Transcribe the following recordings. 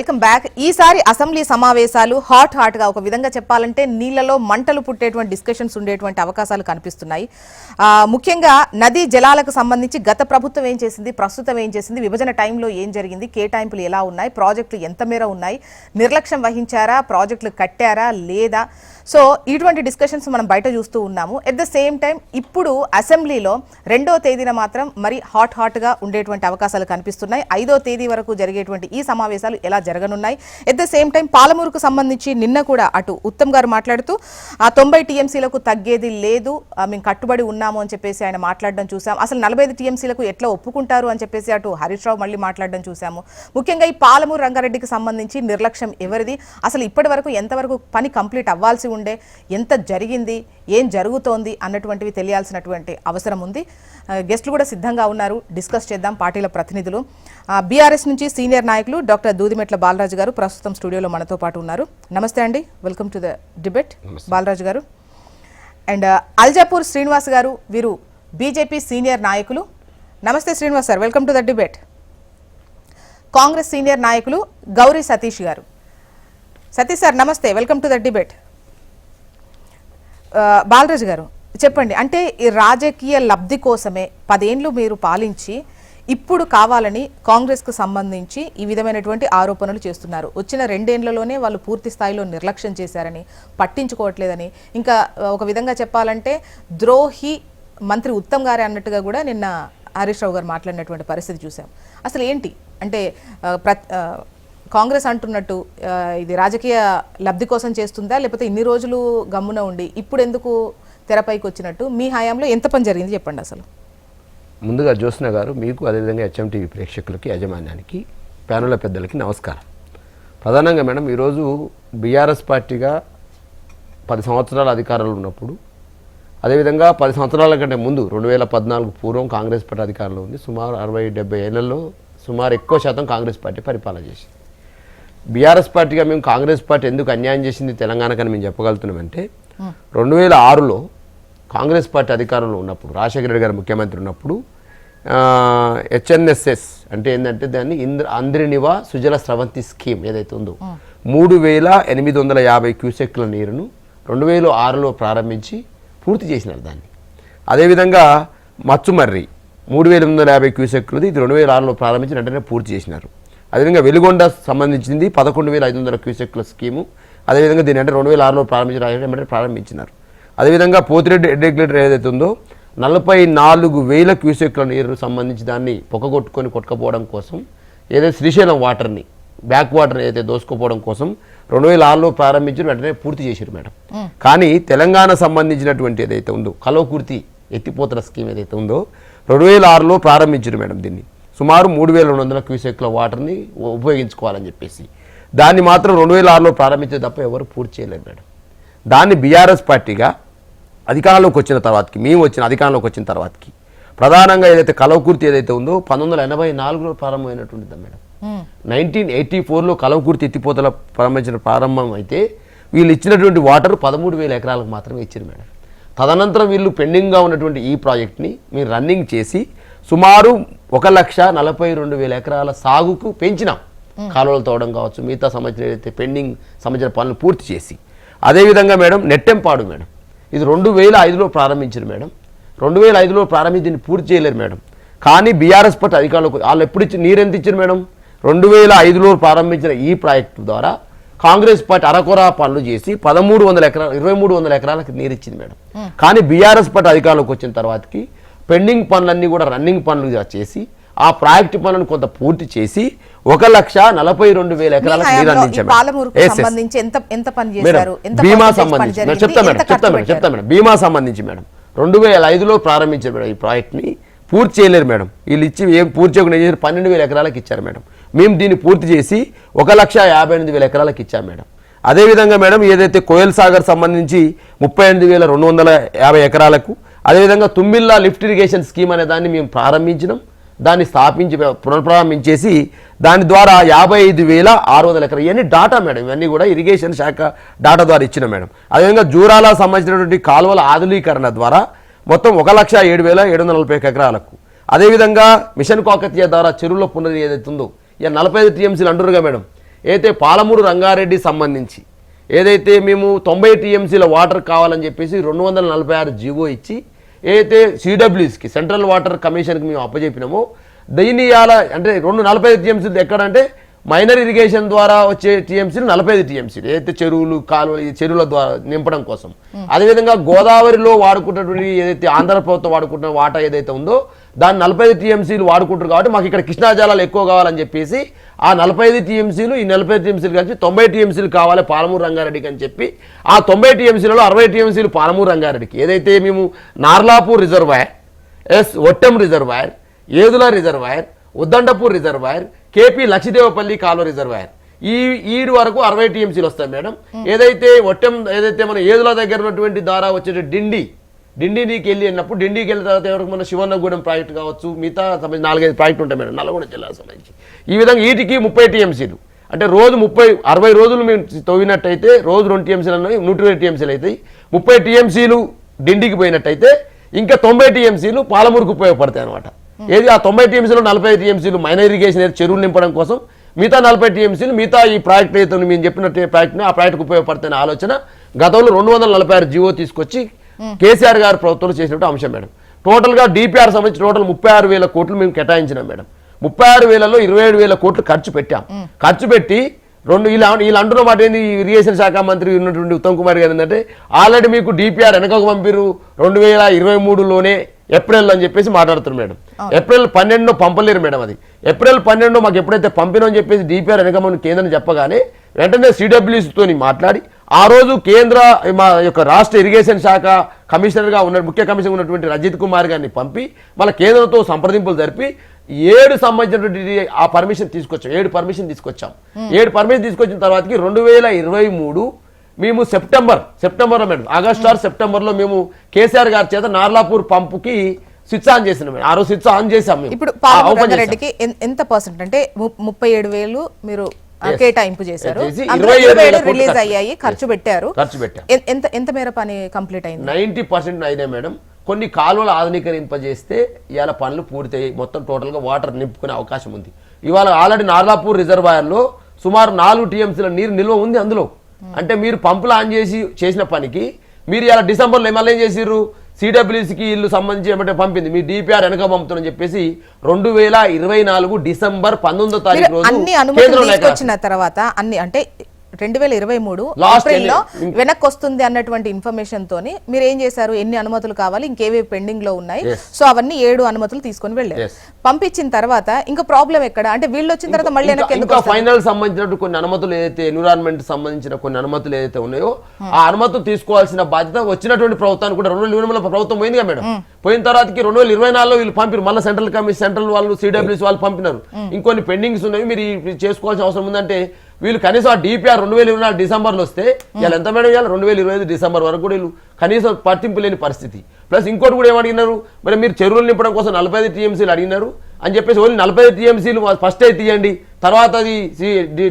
Welcome back. ఈసారి assembly సమావేశాలు hot గా ఒక విధంగా చెప్పాలంటే నీళ్లలో మంటలు పుట్టేటువంటి డిస్కషన్స్ ఉండేటువంటి అవకాశాలు కనిపిస్తున్నాయి. ముఖ్యంగా నదీ జలాలకు సంబంధించి గత ప్రభుత్వం ఏం చేసింది, ప్రస్తుతం ఏం చేసింది, విభజన టైంలో ఏం జరిగింది, కేటాయింపులు ఎలా ఉన్నాయి, ప్రాజెక్టులు ఎంత మేర ఉన్నాయి, నిర్లక్ష్యం వహించారా, ప్రాజెక్టులు కట్టారా లేదా, సో ఇటువంటి డిస్కషన్స్ మనం బయట చూస్తూ ఉన్నాము. ఎట్ ద సేమ్ టైం ఇప్పుడు అసెంబ్లీలో 2వ తేదీన మాత్రం మరి హాట్గా ఉండేటువంటి అవకాశాలు కనిపిస్తున్నాయి. 5వ తేదీ వరకు జరిగేటువంటి ఈ సమావేశాలు ఎలా జరగనున్నాయి. ఎట్ ద సేమ్ టైం పాలమూరుకు సంబంధించి నిన్న కూడా అటు ఉత్తమ్ గారు మాట్లాడుతూ ఆ 90 టీఎంసీలకు తగ్గేది లేదు, మేము కట్టుబడి ఉన్నాము అని చెప్పేసి ఆయన మాట్లాడడం చూసాం. అసలు 45 టీఎంసీలకు ఎట్లా ఒప్పుకుంటారు అని చెప్పేసి అటు హరీష్ రావు మళ్ళీ మాట్లాడడం చూసాము. ముఖ్యంగా ఈ పాలమూరు రంగారెడ్డికి సంబంధించి నిర్లక్ష్యం ఎవరిది, అసలు ఇప్పటి వరకు ఎంతవరకు పని కంప్లీట్ అవ్వాల్సి ఉండే, ఎంత జరిగింది, ఏం జరుగుతోంది అన్నటువంటివి తెలియాల్సినటువంటి అవసరం ఉంది. గెస్టులు కూడా సిద్ధంగా ఉన్నారు, డిస్కస్ చేద్దాం. పార్టీల ప్రతినిధులు బీఆర్ఎస్ నుంచి సీనియర్ నాయకులు డాక్టర్ దూదిమెట్ల బాలరాజు గారు ప్రస్తుతం స్టూడియోలో మనతో పాటు ఉన్నారు. నమస్తే అండి, welcome to the debate Balaraju గారు. అండ్ అల్జాపూర్ శ్రీనివాస్ గారు, వీరు బీజేపీ సీనియర్ నాయకులు. నమస్తే Srinivas sir, welcome to the debate. Congress senior నాయకులు గౌరీ సతీష్ గారు. సతీష్ సార్ నమస్తే, welcome to the debate. Balaraju గారు చెప్పండి, అంటే ఈ రాజకీయ లబ్ధి కోసమే 10 ఏళ్ళు మీరు పాలించి ఇప్పుడు కావాలని కాంగ్రెస్కు సంబంధించి ఈ విధమైనటువంటి ఆరోపణలు చేస్తున్నారు. వచ్చిన 2 ఏళ్లలోనే వాళ్ళు పూర్తి స్థాయిలో నిర్లక్ష్యం చేశారని, పట్టించుకోవట్లేదని, ఇంకా ఒక విధంగా చెప్పాలంటే ద్రోహి మంత్రి ఉత్తమ్ గారే అన్నట్టుగా కూడా నిన్న హరీష్ రావు గారు మాట్లాడినటువంటి పరిస్థితి చూసాం. అసలు ఏంటి అంటే కాంగ్రెస్ అంటున్నట్టు ఇది రాజకీయ లబ్ధి కోసం చేస్తుందా, లేకపోతే ఇన్ని రోజులు గమ్మున ఉండి ఇప్పుడు ఎందుకు తెరపైకి వచ్చినట్టు, మీ హయాంలో ఎంత పని జరిగింది చెప్పండి అసలు. ముందుగా జ్యోత్స్న గారు, మీకు అదేవిధంగా HMTV ప్రేక్షకులకి, యాజమాన్యానికి, ప్యానెల్ పెద్దలకి నమస్కారం. ప్రధానంగా మేడం, ఈరోజు బీఆర్ఎస్ పార్టీగా 10 సంవత్సరాల అధికారంలో ఉన్నప్పుడు, అదేవిధంగా 10 సంవత్సరాల కంటే ముందు 2014 పూర్వం కాంగ్రెస్ పార్టీ అధికారంలో ఉంది. సుమారు 60-70 ఏళ్లలో సుమారు ఎక్కువ శాతం కాంగ్రెస్ పార్టీ పరిపాలన చేసింది. బీఆర్ఎస్ పార్టీగా మేము కాంగ్రెస్ పార్టీ ఎందుకు అన్యాయం చేసింది తెలంగాణకని మేము చెప్పగలుగుతున్నామంటే, 2006లో కాంగ్రెస్ పార్టీ అధికారంలో ఉన్నప్పుడు, రాజశేఖర రెడ్డి గారు ముఖ్యమంత్రి ఉన్నప్పుడు HNSS అంటే ఏంటంటే దాన్ని అంద్రినివా సుజల స్రవంతి స్కీమ్ ఏదైతే ఉందో 3850 క్యూసెక్ల నీరును 2006లో ప్రారంభించి పూర్తి చేసినారు దాన్ని. అదేవిధంగా మచ్చుమర్రి 3850 క్యూసెక్లది, ఇది 2006లో ప్రారంభించి వెంటనే పూర్తి చేసినారు. అదేవిధంగా వెలుగొండ సంబంధించింది 11500 క్యూసెక్ల స్కీము, అదేవిధంగా దీని అంటే 2006లో ప్రారంభించినారు. అదేవిధంగా పోతిరెడ్డి రెగ్యులేటర్ ఏదైతే ఉందో 44,000 క్యూసెక్ల నీరు సంబంధించి దాన్ని కొట్టుకపోవడం కోసం, ఏదైతే శ్రీశైలం వాటర్ని, బ్యాక్ వాటర్ ఏదైతే దోసుకోపోవడం కోసం 2006లో ప్రారంభించి వెంటనే పూర్తి చేశారు మేడం. కానీ తెలంగాణ సంబంధించినటువంటి ఏదైతే ఉందో కల్వకుర్తి ఎత్తిపోతల స్కీమ్ ఏదైతే ఉందో 2006లో ప్రారంభించారు మేడం. దీన్ని సుమారు 3200 క్యూసెక్ల వాటర్ని ఉపయోగించుకోవాలని చెప్పేసి దాన్ని మాత్రం 2006లో ప్రారంభించే తప్ప ఎవరు పూర్తి చేయలేదు మేడం. దాన్ని బీఆర్ఎస్ పార్టీగా అధికారంలోకి వచ్చిన తర్వాతకి, మేము అధికారంలోకి వచ్చిన తర్వాతకి ప్రధానంగా ఏదైతే కల్వకుర్తి ఏదైతే ఉందో 1984లో ప్రారంభమైనటువంటిది మేడం. 1984లో కల్వకుర్తి ఎత్తిపోతల ప్రారంభం అయితే వీళ్ళు ఇచ్చినటువంటి వాటర్ 13,000 ఎకరాలకు మాత్రమే ఇచ్చారు మేడం. తదనంతరం వీళ్ళు పెండింగ్గా ఉన్నటువంటి ఈ ప్రాజెక్ట్ని మీరు రన్నింగ్ చేసి సుమారు 1,42,000 ఎకరాల సాగుకు పెంచినాం. కాలువలు తోవడం కావచ్చు, మిగతా సంబంధించిన ఏదైతే పెండింగ్ సంబంధించిన పనులు పూర్తి చేసి. అదేవిధంగా మేడం నెట్టెంపాడు మేడం, ఇది 2005లో ప్రారంభించారు మేడం. 2005లో ప్రారంభించి దీన్ని పూర్తి చేయలేరు మేడం. కానీ బీఆర్ఎస్ పార్టీ అధికారంలోకి వాళ్ళు ఎప్పుడు నీరు ఎంత ఇచ్చారు మేడం? 2005లో ప్రారంభించిన ఈ ప్రాజెక్టు ద్వారా కాంగ్రెస్ పార్టీ అరకొర పనులు చేసి 2300 ఎకరాలకు నీరు ఇచ్చింది మేడం. కానీ బీఆర్ఎస్ పార్టీ అధికారంలోకి వచ్చిన తర్వాతకి పెండింగ్ పనులన్నీ కూడా రన్నింగ్ పనులుగా చేసి ఆ ప్రాజెక్టు పనులను కొంత పూర్తి చేసి 1,42,000 ఎకరాలకు నీరు అందించారు. బీమా సంబంధించి చెప్తా మేడం. బీమా సంబంధించి మేడం 2005లో ప్రారంభించారు మేడం. ఈ ప్రాజెక్ట్ని పూర్తి చేయలేరు మేడం. వీళ్ళు ఇచ్చి ఏం పూర్తి చేయకుండా 12,000 ఎకరాలకు ఇచ్చారు మేడం. మేము దీన్ని పూర్తి చేసి 1,58,000 ఎకరాలకు ఇచ్చాం మేడం. అదేవిధంగా మేడం ఏదైతే కోయల్ సాగర్ సంబంధించి 38,250 ఎకరాలకు, అదేవిధంగా తుమ్మిల్లా లిఫ్ట్ ఇరిగేషన్ స్కీమ్ అనే దాన్ని మేము ప్రారంభించినాం. దాన్ని స్థాపించి పునఃప్రారంభించేసి దాని ద్వారా 55,600 ఎకరాలు, ఇవన్నీ డాటా మేడం, ఇవన్నీ కూడా ఇరిగేషన్ శాఖ డాటా ద్వారా ఇచ్చిన మేడం. అదేవిధంగా జూరాల సంబంధించినటువంటి కాలువల ఆధునీకరణ ద్వారా మొత్తం 1,07,740 ఎకరాలకు, అదేవిధంగా మిషన్ కాకతీయ ద్వారా చెరువుల పునరు ఏదైతే ఉందో ఇక 45 టీఎంసీలు అంటురుగా మేడం. అయితే పాలమూరు రంగారెడ్డి సంబంధించి ఏదైతే మేము 90 టీఎంసీల వాటర్ కావాలని చెప్పేసి 246 జీవో ఇచ్చి ఏదైతే సిడబ్ల్యూస్కి సెంట్రల్ వాటర్ కమిషన్కి మేము అప్పచెప్పినామో దీన్ని ఇవాళ అంటే 45 టీఎంసీలు ఎక్కడంటే మైనర్ ఇరిగేషన్ ద్వారా వచ్చే టీఎంసీలు 45 టీఎంసీలు ఏదైతే చెరువులు కాలువలు ఈ చెరువుల ద్వారా నింపడం కోసం. అదేవిధంగా గోదావరిలో వాడుకుంటున్నటువంటి ఏదైతే ఆంధ్ర ప్రభుత్వం వాడుకుంటున్న వాటా ఏదైతే ఉందో దాన్ని 45 టీఎంసీలు వాడుకుంటారు కాబట్టి మాకు ఇక్కడ కృష్ణా జలాలు ఎక్కువ కావాలని చెప్పేసి ఆ 45 టీఎంసీలు ఈ 45 టీఎంసీలు కలిసి 90 టీఎంసీలు కావాలి పాలమూరు రంగారెడ్డికి అని చెప్పి ఆ 90 టీఎంసీలలో 60 టీఎంసీలు పాలమూరు రంగారెడ్డికి ఏదైతే మేము Narlapur reservoir, Vattem reservoir, Yedula reservoir, Uddandapur reservoir, KP Lakshadevapalli కాలువ రిజర్వాయర్ ఈడు వరకు 60 టీఎంసీలు వస్తాయి మేడం. ఏదైతే ఒట్టెం ఏదైతే మన ఏదుల దగ్గర ఉన్నటువంటి ద్వారా వచ్చే డిండికి వెళ్ళి అన్నప్పుడు డిండికి వెళ్ళిన తర్వాత ఎవరికి మన శివన్నగూడెం ప్రాజెక్టు కావచ్చు మిగతా సంబంధించి 4-5 ప్రాజెక్టు ఉంటాయి మేడం నల్గొండ జిల్లాకు సంబంధించి. ఈ విధంగా వీటికి 30 టీఎంసీలు అంటే రోజు 60 రోజులు మేము తవ్వినట్టయితే రోజు 2 టీఎంసీలు అన్నవి 120 టీఎంసీలు అవుతాయి. 30 టీఎంసీలు డిండికి పోయినట్టయితే ఇంకా 90 టీఎంసీలు పాలమూరుకు ఉపయోగపడతాయి అనమాట. ఏది ఆ 90 టీఎంసీలో 40 టీఎంసీలు మైనర్ ఇరిగేషన్ చెరువులు నింపడం కోసం, మిగతా 40 టీఎంసీలు మిగతా ఈ ప్రాజెక్ట్ అయితే మేము చెప్పినట్టు ప్రాజెక్ట్ని ఆ ప్రాజెక్టుకు ఉపయోగపడుతున్న ఆలోచన గతంలో 246 జీవో తీసుకొచ్చి కేసీఆర్ గారు ప్రభుత్వంలో చేసినట్టు అంశం మేడం. టోటల్గా డిపిఆర్ సంబంధించి టోటల్ 36,000 కోట్లు మేము కేటాయించినాం మేడం. 36,000లో 27,000 కోట్లు ఖర్చు పెట్టాం. ఖర్చు పెట్టి వీళ్ళు అంటున్న మాట ఏంది ఇరిగేషన్ శాఖ మంత్రి ఉన్నటువంటి ఉత్తమ్ కుమార్ గారు ఏంటంటే ఆల్రెడీ మీకు డిపిఆర్ వెనకకు పంపిరు 2023లోనే ఏప్రిల్ అని చెప్పేసి మాట్లాడుతున్నారు మేడం. ఏప్రిల్ 12 పంపలేరు మేడం. అది ఏప్రిల్ 12 మాకు ఎప్పుడైతే పంపినని చెప్పేసి డిపిఆర్ వెనకమని కేంద్రం చెప్పగానే వెంటనే సిడబ్ల్యూసీతో మాట్లాడి ఆ రోజు కేంద్ర మా యొక్క రాష్ట్ర ఇరిగేషన్ శాఖ కమిషనర్గా ముఖ్య కమిషనర్ ఉన్నటువంటి రజిత్ కుమార్ గారిని పంపి మళ్ళీ కేంద్రంతో సంప్రదింపులు జరిపి 7 సంబంధించినటువంటి ఆ పర్మిషన్ తీసుకొచ్చాం. 7 పర్మిషన్ తీసుకొచ్చాం. 7 పర్మిషన్ తీసుకొచ్చిన తర్వాతకి 2023 మేము సెప్టెంబర్లో మేడం ఆగస్టు ఆర్ సెప్టెంబర్లో మేము కేసీఆర్ గారి చేత నార్లాపూర్ పంపుకి స్విచ్ ఆన్ చేసినాం. ఆ రోజు స్విచ్ ఆన్ చేసాం. ఇప్పుడు పాలమూరు రంగారెడ్డికి ఎంత పర్సెంట్ అంటే 37,000 మీరు కేటాయింపు చేశారు, 27,000 రిలీజ్ అయ్యాయి, ఖర్చు పెట్టారు. ఎంత మేర పని కంప్లీట్ అయింది? 90% అయినాయి మేడం. కొన్ని కాలువలు ఆధునీకరింపజేస్తే ఇవాళ పనులు పూర్తయ్యాయి. మొత్తం టోటల్గా వాటర్ నింపుకునే అవకాశం ఉంది. ఇవాళ ఆల్రెడీ నార్లాపూర్ రిజర్వాయర్లో సుమారు 4 టీఎంసీల నీరు నిల్వ ఉంది. అందులో అంటే మీరు పంపులు ఆన్ చేసిన పనికి మీరు ఇలా డిసెంబర్లో మళ్ళీ ఏం చేసిర్రు సిడబ్ల్యూసీకి ఇల్లు సంబంధించి ఏమంటే పంపింది మీ డిపిఆర్ వెనక పంపుతుందని చెప్పేసి 2024 డిసెంబర్ 19వ తారీఖు రోజు అన్ని అనుమతులు తీసుకొచ్చిన తర్వాత అన్ని అంటే 2023 ఏప్రిల్లో వెనక్కి వస్తుంది అన్నటువంటి ఇన్ఫర్మేషన్ తోని మీరు ఏం చేశారు? ఎన్ని అనుమతులు కావాలి, ఇంకేవి పెండింగ్ లో ఉన్నాయి, సో అవన్నీ 7 అనుమతులు తీసుకొని వెళ్ళారు. పంపించిన తర్వాత ఇంకా ప్రాబ్లం ఎక్కడ అంటే వీళ్ళు వచ్చిన తర్వాత మళ్ళీ ఇంకా ఫైనల్ సంబంధించినట్టు కొన్ని అనుమతులు ఏదైతే ఎన్విరాన్మెంట్ సంబంధించిన కొన్ని అనుమతులు ఏదైతే ఉన్నాయో ఆ అనుమతులు తీసుకోవాల్సిన బాధ్యత వచ్చినటువంటి ప్రభుత్వానికి కూడా 2020లో ప్రభుత్వం పోయిందిగా మేడం. పోయిన తర్వాతకి 2024లో వీళ్ళు పంపిరు. మళ్ళీ సెంట్రల్ వాళ్ళు సిడబ్ల్యూసీ వాళ్ళు పంపినారు. ఇంకొన్ని పెండింగ్స్ ఉన్నాయి, మీరు చేసుకోవాల్సిన అవసరం ఉందంటే వీళ్ళు కనీసం ఆ డిపిఆర్ 2024 డిసెంబర్లో వస్తే వీళ్ళు ఎంత మేడం ఇవ్వాలి 2025 డిసెంబర్ వరకు కూడా వీళ్ళు కనీసం పట్టింపు లేని పరిస్థితి. ప్లస్ ఇంకోటి కూడా ఏమడిగినారు మరి మీరు చెరువులు నింపడం కోసం 45 టీఎంసీలు అడిగినారు అని చెప్పేసి ఓన్లీ 45 టీఎంసీలు ఫస్ట్ అయితే తీయండి తర్వాత అది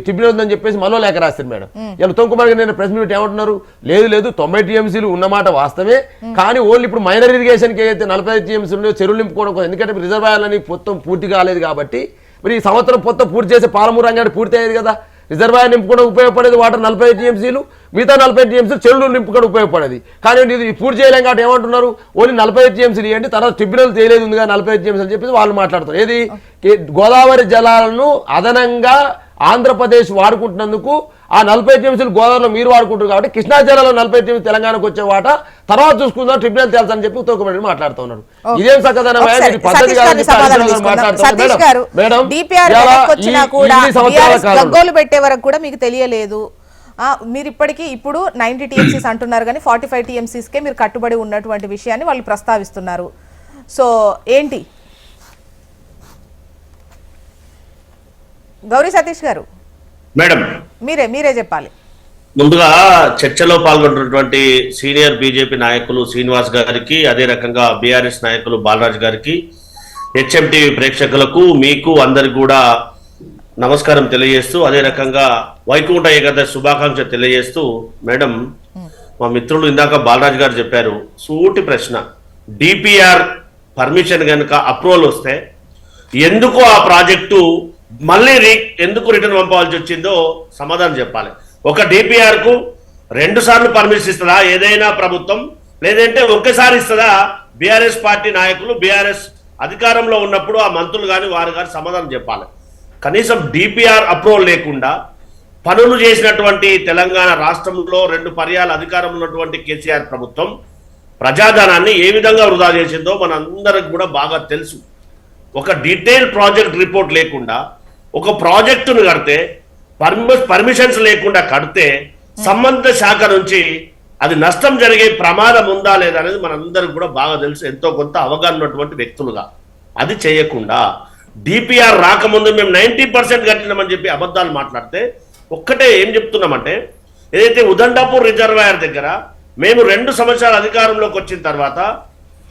ట్రిబ్యునల్ ఉందని చెప్పేసి మళ్ళీ లేఖ రాస్తారు మేడం. ఇలా ఉత్తమ్ కుమార్ గారు నేను ప్రెస్ మీట్ ఏమంటున్నారు లేదు 90 టీఎంసీలు ఉన్నమాట వాస్తవే, కానీ ఓన్లీ ఇప్పుడు మైనర్ ఇరిగేషన్కి ఏదైతే 45 టీఎంసీలు ఉన్నాయో చెరువులు నింపుకోవడం కోసం ఎందుకంటే రిజర్వాయర్లని మొత్తం పూర్తి కాలేదు కాబట్టి మరి ఈ సంవత్సరం మొత్తం పూర్తి చేసే పాలమూరు రంగారెడ్డి పూర్తి అయ్యేది కదా. రిజర్వాయర్ నింపుకోవడం ఉపయోగపడేది వాటర్ 45 టీఎంసీలు, మిగతా 40 టీఎంసీలు చెరువులు నింపుకోవడం ఉపయోగపడేది. కానీ ఇది పూర్తి చేయలేం కాబట్టి ఏమంటున్నారు ఓన్లీ 45 టీఎంసీలు ఇవ్వండి తర్వాత ట్రిబ్యునల్ చేయలేదు ఉందిగా 45 టీఎంసీలు అని చెప్పేసి వాళ్ళు మాట్లాడుతారు. ఏది గోదావరి జలాలను అదనంగా ఆంధ్రప్రదేశ్ వాడుకుంటున్నందుకు ఆ 40 టీఎంసీలు గోదావరిలో మీరు వాడుకుంటారు కాబట్టి కృష్ణా జిల్లాలో 40 టీఎంసీ తెలంగాణకు వచ్చే వాట తర్వాత చూసుకుందాం ట్రిబ్యునల్ తెలుసని చెప్పి ఉత్తమ్ మాట్లాడుతూ ఉన్నారు. ఇదేం చక్కదనం గగ్గోలు పెట్టే వరకు కూడా మీకు తెలియలేదు. మీరు ఇప్పటికీ ఇప్పుడు 90 టీఎంసీస్ అంటున్నారు కానీ 45 టీఎంసీస్కే మీరు కట్టుబడి ఉన్నటువంటి విషయాన్ని వాళ్ళు ప్రస్తావిస్తున్నారు. సో ఏంటి గౌరీ సతీష్ గారు మేడం మీరే చెప్పాలి. ముందుగా చర్చలో పాల్గొంటున్నటువంటి సీనియర్ బీజేపీ నాయకులు శ్రీనివాస్ గారికి, అదే రకంగా బీఆర్ఎస్ నాయకులు బాలరాజ్ గారికి, హెచ్ఎంటీవీ ప్రేక్షకులకు మీకు అందరికి కూడా నమస్కారం తెలియజేస్తూ అదే రకంగా వైకుంఠ ఏకాదశి శుభాకాంక్ష తెలియజేస్తూ మేడం మా మిత్రులు ఇందాక బాలరాజ్ గారు చెప్పారు సూటి ప్రశ్న, డిపిఆర్ పర్మిషన్ కనుక అప్రూవల్ వస్తే ఎందుకు ఆ ప్రాజెక్టు మళ్ళీ ఎందుకు రిటర్న్ పంపవలసి వచ్చిందో సమాధానం చెప్పాలి. ఒక డిపిఆర్ కు 2 సార్లు పర్మిషన్ ఇస్తుందా ఏదైనా ప్రభుత్వం, లేదంటే ఒక్కసారి ఇస్తుందా? బీఆర్ఎస్ పార్టీ నాయకులు బీఆర్ఎస్ అధికారంలో ఉన్నప్పుడు ఆ మంత్రులు కానీ వారు కానీ సమాధానం చెప్పాలి. కనీసం డిపిఆర్ అప్రూవల్ లేకుండా పనులు చేసినటువంటి తెలంగాణ రాష్ట్రంలో 2 పర్యాల అధికారంలో ఉన్నటువంటి కేసీఆర్ ప్రభుత్వం ప్రజాధనాన్ని ఏ విధంగా వృధా చేసిందో మనందరికి కూడా బాగా తెలుసు. ఒక డీటెయిల్ ప్రాజెక్ట్ రిపోర్ట్ లేకుండా ఒక ప్రాజెక్టును కడితే, పర్మిషన్స్ లేకుండా కడితే సంబంధిత శాఖ నుంచి అది నష్టం జరిగే ప్రమాదం ఉందా లేదా అనేది మనందరికి కూడా బాగా తెలుసు, ఎంతో కొంత అవగాహన ఉన్నటువంటి వ్యక్తులుగా. అది చేయకుండా డిపిఆర్ రాకముందు మేము 90% కట్టినామని చెప్పి అబద్ధాలు మాట్లాడితే, ఒక్కటే ఏం చెప్తున్నామంటే, ఏదైతే ఉదండాపూర్ రిజర్వాయర్ దగ్గర మేము 2 సంవత్సరాల అధికారంలోకి వచ్చిన తర్వాత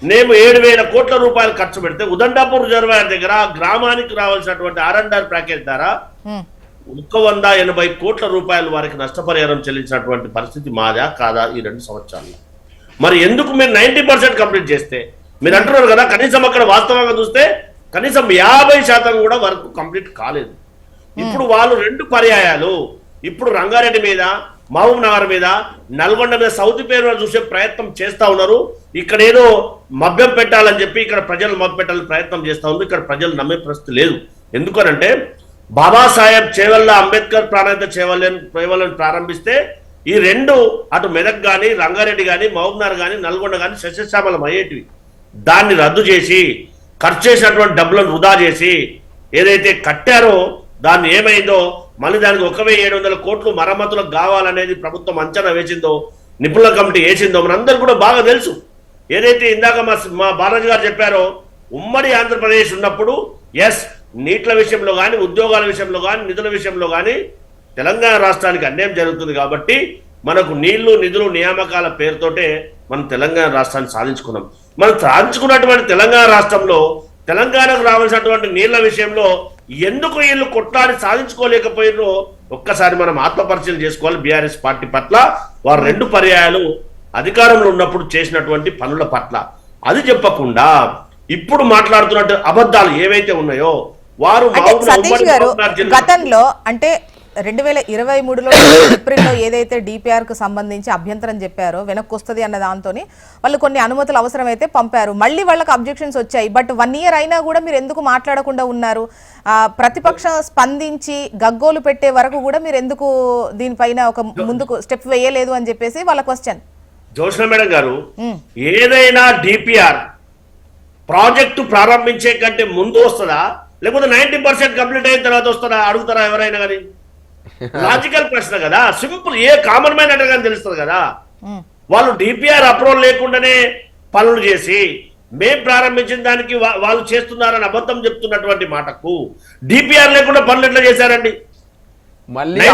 మేము 7,000 కోట్ల రూపాయలు ఖర్చు పెడితే ఉదండాపూర్ రిజర్వాయర్ దగ్గర గ్రామానికి రావాల్సినటువంటి R&R ప్యాకేజ్ ద్వారా 180 కోట్ల రూపాయలు వారికి నష్టపరిహారం చెల్లించినటువంటి పరిస్థితి మాదా కాదా ఈ 2 సంవత్సరాల్లో? మరి ఎందుకు మీరు 90% కంప్లీట్ చేస్తే, మీరు అంటున్నారు కదా కనీసం అక్కడ వాస్తవంగా చూస్తే కనీసం 50% కూడా వర్క్ కంప్లీట్ కాలేదు. ఇప్పుడు వాళ్ళు 2 పర్యాయాలు ఇప్పుడు రంగారెడ్డి మీద, మహబూబ్ నగర్ మీద, నల్గొండ మీద సౌత్ పేరు చూసే ప్రయత్నం చేస్తా ఉన్నారు. ఇక్కడ ఏదో మభ్యం పెట్టాలని చెప్పి ఇక్కడ ప్రజలు మభ్య పెట్టాలని ప్రయత్నం చేస్తా ఉంది. ఇక్కడ ప్రజలు నమ్మే పరిస్థితి లేదు. ఎందుకనంటే బాబాసాహెబ్ చేవల్ల అంబేద్కర్ ప్రాణాంత చేవలను ప్రారంభిస్తే ఈ 2 అటు మెదక్ కానీ, రంగారెడ్డి కానీ, మహబూబ్ నగర్ కానీ, నల్గొండ కానీ సస్యశ్యామలం అయ్యేటివి. దాన్ని రద్దు చేసి ఖర్చు చేసినటువంటి డబ్బులను వృధా చేసి ఏదైతే కట్టారో దాన్ని ఏమైందో, మళ్ళీ దానికి 1,700 కోట్లు మరమ్మతులకు కావాలనేది ప్రభుత్వం అంచనా వేసిందో, నిపుణుల కమిటీ వేసిందో మనందరూ కూడా బాగా తెలుసు. ఏదైతే ఇందాక మా బాలాజీ గారు చెప్పారో, ఉమ్మడి ఆంధ్రప్రదేశ్ ఉన్నప్పుడు నీట్ల విషయంలో కానీ, ఉద్యోగాల విషయంలో కానీ, నిధుల విషయంలో కానీ తెలంగాణ రాష్ట్రానికి అన్యాయం జరుగుతుంది. కాబట్టి మనకు నీళ్లు, నిధులు, నియామకాల పేరుతోటే మనం తెలంగాణ రాష్ట్రాన్ని సాధించుకున్నాం. మనం సాధించుకున్నటువంటి తెలంగాణ రాష్ట్రంలో తెలంగాణకు రావాల్సినటువంటి నీళ్ల విషయంలో ఎందుకు వీళ్ళు కొట్లాడి సాధించుకోలేకపోయినో ఒక్కసారి మనం ఆత్మపరిశీలన చేసుకోవాలి. బీఆర్ఎస్ పార్టీ పట్ల వారు 2 పర్యాయాలు అధికారంలో ఉన్నప్పుడు చేసినటువంటి పనుల పట్ల. అది చెప్పకుండా ఇప్పుడు మాట్లాడుతున్నట్టు అబద్ధాలు ఏవైతే ఉన్నాయో వారు సతీష్ గారు గతంలో అంటే 2023లో ఏప్రిల్లో ఏదైతే డిపిఆర్ కు సంబంధించి అభ్యంతరం చెప్పారో వెనక్కి వస్తుంది అన్న దాంతో వాళ్ళు కొన్ని అనుమతులు అవసరమైతే పంపారు. మళ్ళీ వాళ్ళకి అబ్జెక్షన్స్ వచ్చాయి. బట్ 1 ఇయర్ అయినా కూడా మీరు ఎందుకు మాట్లాడకుండా ఉన్నారు? ప్రతిపక్షం స్పందించి గగ్గోలు పెట్టే వరకు కూడా మీరు ఎందుకు దీనిపైన ఒక ముందుకు స్టెప్ వేయలేదు అని చెప్పేసి వాళ్ళ క్వశ్చన్. జోష్న మేడం గారు, ఏదైనా డిపిఆర్ ప్రాజెక్టు ప్రారంభించే కంటే ముందు వస్తుందా, లేకపోతే 90% కంప్లీట్ అయిన తర్వాత వస్తుందా అడుగుతారా ఎవరైనా కానీ? లాజికల్ ప్రశ్న కదా, సింపుల్. ఏ కామన్ మ్యాన్ అంటే కానీ తెలుస్తుంది కదా. వాళ్ళు డిపిఆర్ అప్రూవల్ లేకుండానే పనులు చేసి మేం ప్రారంభించిన దానికి వాళ్ళు చేస్తున్నారని అబద్ధం చెప్తున్నటువంటి మాటకు డిపిఆర్ లేకుండా పనులు ఎట్లా చేశారండి? మళ్ళీ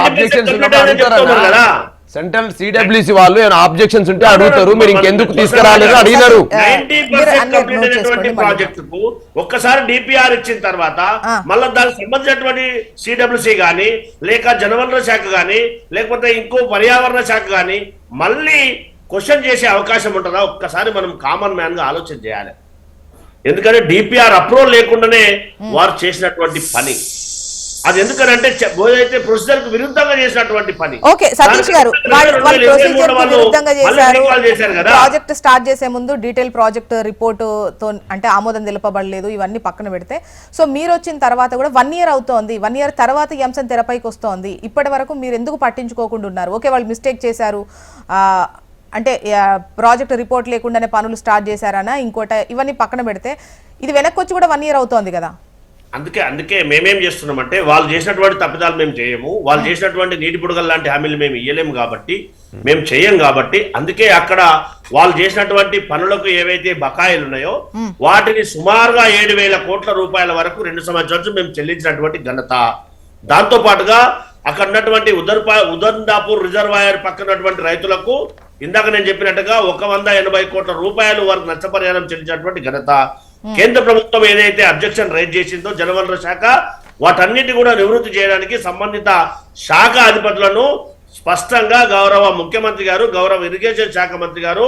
సెంట్రల్ సిడబ్ల్యూసి వాళ్ళు ఆబ్జెక్షన్స్ ఉంటే అడుగుతారు, మీరు ఇంకెందుకు తీసుకురాలేదు అడిగినారు. 90% కంప్లీట్ అయినటువంటి ప్రాజెక్టుకు ఒక్కసారి డిపిఆర్ ఇచ్చిన తర్వాత మళ్ళీ దానికి సంబంధించినటువంటి సిడబ్ల్యూసి కానీ, లేక జనవనరుల శాఖ కానీ, లేకపోతే ఇంకో పర్యావరణ శాఖ కానీ మళ్ళీ క్వశ్చన్ చేసే అవకాశం ఉంటుందా? ఒక్కసారి మనం కామన్ మ్యాన్ గా ఆలోచన చేయాలి. ఎందుకంటే డిపిఆర్ అప్రూవల్ లేకుండానే వారు చేసినటువంటి పని అది. ఎందుకంటే ఏదైతే ప్రొసీజర్ కు విరుద్ధంగా చేసినటువంటి పని. ఓకే సతీష్ గారు, ప్రాజెక్ట్ స్టార్ట్ చేసే ముందు డీటెయిల్ ప్రాజెక్ట్ రిపోర్ట్ తో అంటే ఆమోదం తెలుపబడలేదు, ఇవన్నీ పక్కన పెడితే సో మీరు వచ్చిన తర్వాత కూడా 1 ఇయర్ అవుతోంది. 1 ఇయర్ తర్వాత ఈ అంశం తెరపైకి వస్తోంది. ఇప్పటి వరకు మీరు ఎందుకు పట్టించుకోకుండా ఉన్నారు? ఓకే వాళ్ళు మిస్టేక్ చేశారు అంటే ప్రాజెక్ట్ రిపోర్ట్ లేకుండానే పనులు స్టార్ట్ చేశారనా ఇంకోట, ఇవన్నీ పక్కన పెడితే ఇది వెనక్కి వచ్చి కూడా 1 ఇయర్ అవుతోంది కదా. అందుకే మేమేం చేస్తున్నామంటే వాళ్ళు చేసినటువంటి తప్పిదాలు మేము చేయము, వాళ్ళు చేసినటువంటి నీటి బుడగలు లాంటి హామీలు మేము ఇయ్యలేము కాబట్టి, మేము చెయ్యం కాబట్టి, అందుకే అక్కడ వాళ్ళు చేసినటువంటి పనులకు ఏవైతే బకాయిలు ఉన్నాయో వాటిని సుమారుగా 7,000 కోట్ల రూపాయల వరకు 2 సంవత్సరాలు మేము చెల్లించినటువంటి ఘనత. దాంతో పాటుగా అక్కడ ఉన్నటువంటి ఉదండాపూర్ రిజర్వాయర్ పక్కనటువంటి రైతులకు ఇందాక నేను చెప్పినట్టుగా 180 కోట్ల రూపాయలు వారికి నష్టపరిహారం చెల్లించినటువంటి ఘనత. కేంద్ర ప్రభుత్వం ఏదైతే అబ్జెక్షన్ రైజ్ చేసిందో జలవనరుల శాఖ, వాటన్నిటి కూడా నివృత్తి చేయడానికి సంబంధిత శాఖ అధిపతులను స్పష్టంగా గౌరవ ముఖ్యమంత్రి గారు, గౌరవ ఇరిగేషన్ శాఖ మంత్రి గారు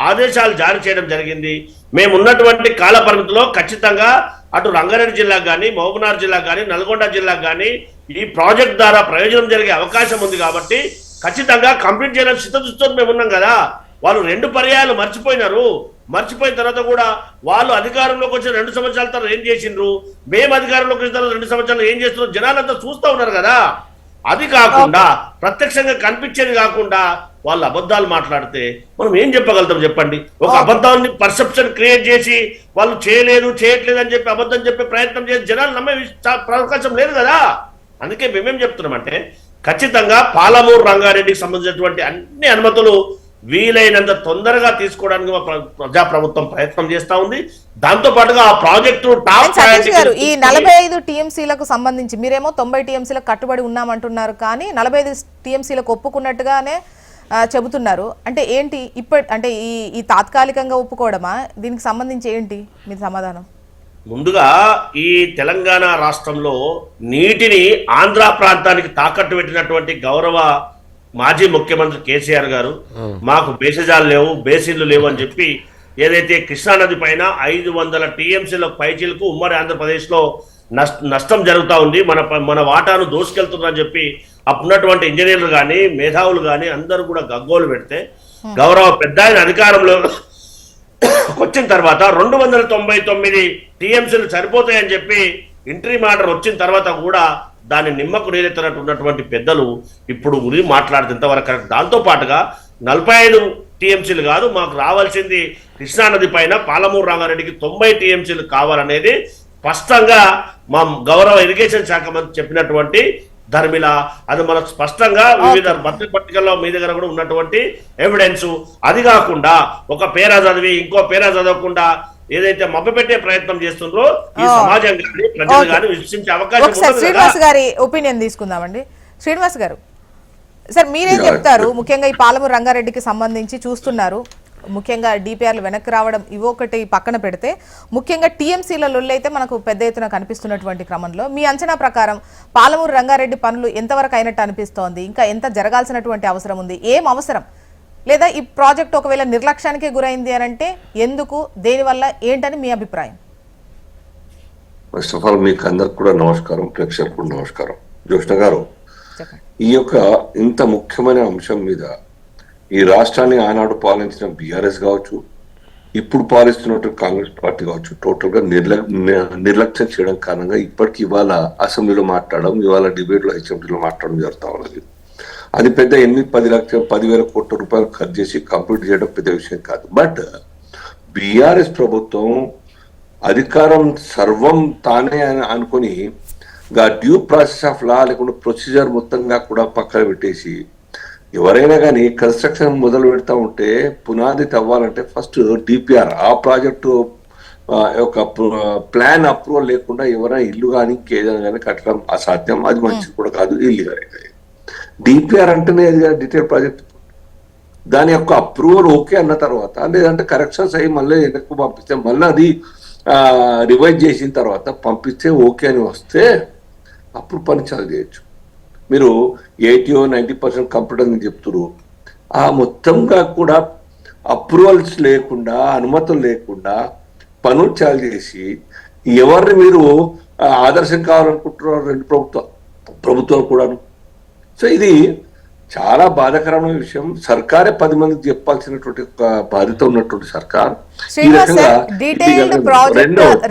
ఆదేశాలు జారీ చేయడం జరిగింది. మేము ఉన్నటువంటి కాల పరిమితిలో ఖచ్చితంగా అటు రంగారెడ్డి జిల్లాకు కానీ, మహబూబ్నగర్ జిల్లాకు కానీ, నల్గొండ జిల్లాకు కానీ ఈ ప్రాజెక్ట్ ద్వారా ప్రయోజనం జరిగే అవకాశం ఉంది కాబట్టి ఖచ్చితంగా కంప్లీట్ చేయాలని చిత్తశుద్ధితో మేము ఉన్నాం కదా. వాళ్ళు 2 పర్యాయాలు మర్చిపోయినారు. మర్చిపోయిన తర్వాత కూడా వాళ్ళు అధికారంలోకి వచ్చిన 2 సంవత్సరాల తర్వాత ఏం చేసిండ్రు, మేము అధికారంలోకి వచ్చిన తర్వాత 2 సంవత్సరాలు ఏం చేస్తున్నారు జనాలంతా చూస్తూ ఉన్నారు కదా. అది కాకుండా ప్రత్యక్షంగా కనిపించేది కాకుండా వాళ్ళు అబద్ధాలు మాట్లాడితే మనం ఏం చెప్పగలుగుతాం చెప్పండి. ఒక అబద్ధాన్ని పర్సెప్షన్ క్రియేట్ చేసి వాళ్ళు చేయట్లేదు అని చెప్పి అబద్ధం చెప్పే ప్రయత్నం చేసి జనాలు నమ్మే అవకాశం లేదు కదా. అందుకే మేమేం చెప్తున్నామంటే ఖచ్చితంగా పాలమూరు రంగారెడ్డికి సంబంధించినటువంటి అన్ని అనుమతులు వీలైనంత తొందరగా తీసుకోవడానికి ప్రజాప్రభుత్వం ప్రయత్నం చేస్తా ఉంది. దాంతో పాటుగా ఆ ప్రాజెక్టు సతీష్ గారు, ఈ 45 టీఎంసీలకు సంబంధించి మీరేమో 90 టీఎంసీలకు కట్టుబడి ఉన్నామంటున్నారు, కానీ 45 టీఎంసీలకు ఒప్పుకున్నట్టుగానే చెబుతున్నారు. అంటే ఏంటి అంటే ఈ తాత్కాలికంగా ఒప్పుకోవడమా? దీనికి సంబంధించి ఏంటి మీ సమాధానం? ముందుగా ఈ తెలంగాణ రాష్ట్రంలో నీటిని ఆంధ్ర ప్రాంతానికి తాకట్టు పెట్టినటువంటి గౌరవ మాజీ ముఖ్యమంత్రి కేసీఆర్ గారు మాకు బేసిజాలు లేవు, బేసిన్లు లేవు అని చెప్పి ఏదైతే కృష్ణానది పైన 500 టీఎంసీల పైచీలకు ఉమ్మడి ఆంధ్రప్రదేశ్లో నష్టం జరుగుతూ ఉంది, మన వాటాను దోసుకెళ్తుందని చెప్పి అప్పుడున్నటువంటి ఇంజనీర్లు కానీ మేధావులు కానీ అందరూ కూడా గగ్గోలు పెడితే గౌరవ పెద్ద ఆయన అధికారంలో వచ్చిన తర్వాత 299 టీఎంసీలు సరిపోతాయని చెప్పి ఇంటరీమ్ ఆర్డర్ వచ్చిన తర్వాత కూడా దాన్ని నిమ్మకు నీరెత్తినట్టు ఉన్నటువంటి పెద్దలు ఇప్పుడు ఉరి మాట్లాడితే ఇంతవరకు కరెక్ట్. దాంతో పాటుగా 45 టీఎంసీలు కాదు, మాకు రావాల్సింది కృష్ణానది పైన పాలమూరు రంగారెడ్డికి 90 టీఎంసీలు కావాలనేది స్పష్టంగా మా గౌరవ ఇరిగేషన్ శాఖ మంత్రి చెప్పినటువంటి ధర్మిల. అది మనకు స్పష్టంగా వివిధ పత్రికల్లో మీ దగ్గర కూడా ఉన్నటువంటి ఎవిడెన్స్. అది కాకుండా ఒక పేరా చదివి ఇంకో పేరా చదవకుండా ఏదైతే మభ్యపెట్టే ప్రయత్నం చేస్తుండ్రో ఈ సమాజం కానీ ప్రజలు కానీ విశ్వసించే అవకాశం. శ్రీనివాస్ గారి ఒపీనియన్ తీసుకుందామండి. శ్రీనివాస్ గారు, సార్ మీరేం చెప్తారు? ముఖ్యంగా ఈ పాలమూరు రంగారెడ్డికి సంబంధించి చూస్తున్నారు, ముఖ్యంగా డిపిఆర్లు వెనక్కి రావడం ఇవొకటి పక్కన పెడితే ముఖ్యంగా టీఎంసీల లొల్లైతే మనకు పెద్ద ఎత్తున కనిపిస్తున్నటువంటి క్రమంలో మీ అంచనా ప్రకారం పాలమూరు రంగారెడ్డి పనులు ఎంతవరకు అయినట్టు అనిపిస్తోంది? ఇంకా ఎంత జరగాల్సినటువంటి అవసరం ఉంది? ఏం అవసరం? లేదా ఈ ప్రాజెక్ట్ ఒకవేళ నిర్లక్ష్యానికే గురైంది అని అంటే ఎందుకు, దేనివల్ల, ఏంటని మీ అభిప్రాయం? ఫస్ట్ ఆఫ్ ఆల్ మీకు అందరికి కూడా నమస్కారం, ప్రేక్షకులకు నమస్కారం. జ్యోష్ణ గారు, ఈ యొక్క ఇంత ముఖ్యమైన అంశం మీద ఈ రాష్ట్రాన్ని ఆనాడు పాలించిన బీఆర్ఎస్ కావచ్చు, ఇప్పుడు పాలిస్తున్నట్టు కాంగ్రెస్ పార్టీ కావచ్చు, టోటల్ గా నిర్లక్ష్యం చేయడం కారణంగా ఇప్పటికి ఇవాళ అసెంబ్లీలో మాట్లాడడం, ఇవాళ డిబేట్లో అసెంబ్లీలో మాట్లాడడం జరుగుతూ ఉన్నది. అది పెద్ద 10,000 కోట్ల రూపాయలు ఖర్చు చేసి కంప్లీట్ చేయడం పెద్ద విషయం కాదు. బట్ బీఆర్ఎస్ ప్రభుత్వం అధికారం సర్వం తానే అనుకుని డ్యూ ప్రాసెస్ ఆఫ్ లా లేకుండా ప్రొసీజర్ మొత్తంగా కూడా పక్కన పెట్టేసి ఎవరైనా కానీ కన్స్ట్రక్షన్ మొదలు పెడతా ఉంటే పునాది తవ్వాలంటే ఫస్ట్ డిపిఆర్ ఆ ప్రాజెక్టు యొక్క ప్లాన్ అప్రూవల్ లేకుండా ఎవరైనా ఇల్లు కానీ ఇంకేదైనా కానీ కట్టడం అసాధ్యం. అది మంచిది కూడా కాదు, ఇల్లీగల్ అయితే. డిపిఆర్ అంటేనే అది డీటెయిల్ ప్రాజెక్ట్. దాని యొక్క అప్రూవల్ ఓకే అన్న తర్వాత, లేదంటే కరెక్షన్స్ అయ్యి మళ్ళీ వెనక్కు పంపిస్తే మళ్ళీ అది రివైజ్ చేసిన తర్వాత పంపిస్తే ఓకే అని వస్తే అప్పుడు పని చాలు చేయొచ్చు. మీరు 80-90% కంప్లీట్ అని చెప్తున్నారు. ఆ మొత్తంగా కూడా అప్రూవల్స్ లేకుండా, అనుమతులు లేకుండా పనులు చాలు చేసి ఎవరిని మీరు ఆదర్శం కావాలనుకుంటున్నారు 2 ప్రభుత్వాలు కూడాను. సో ఇది చాలా బాధాకరమైన విషయం. సర్కారే 10 మందికి చెప్పాల్సినటువంటి బాధ్యత ఉన్నటువంటి సర్కార్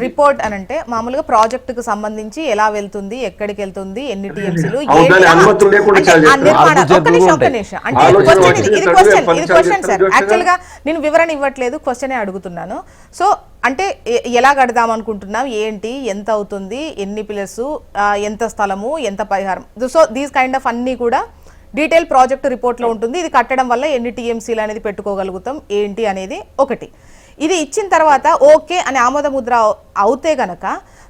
రిపోర్ట్ అని అంటే మామూలుగా ప్రాజెక్ట్ కు సంబంధించి ఎలా వెళ్తుంది, ఎక్కడికి వెళ్తుంది, ఎన్ని టీఎంసీలు, యాక్చువల్ గా నేను వివరణ ఇవ్వట్లేదు, క్వశ్చన్ అడుగుతున్నాను. సో అంటే ఎలా కడదాం అనుకుంటున్నాం, ఏంటి, ఎంత అవుతుంది, ఎన్ని పిల్లర్స్, ఎంత స్థలము, ఎంత పరిహారం, సో దీస్ కైండ్ ఆఫ్ అన్ని కూడా డీటెయిల్ ప్రాజెక్ట్ రిపోర్ట్లో ఉంటుంది. ఇది కట్టడం వల్ల ఎన్ని టీఎంసీలు అనేది పెట్టుకోగలుగుతాం ఏంటి అనేది ఒకటి. ఇది ఇచ్చిన తర్వాత ఓకే అని ఆమోద ముద్ర అవుతే గనక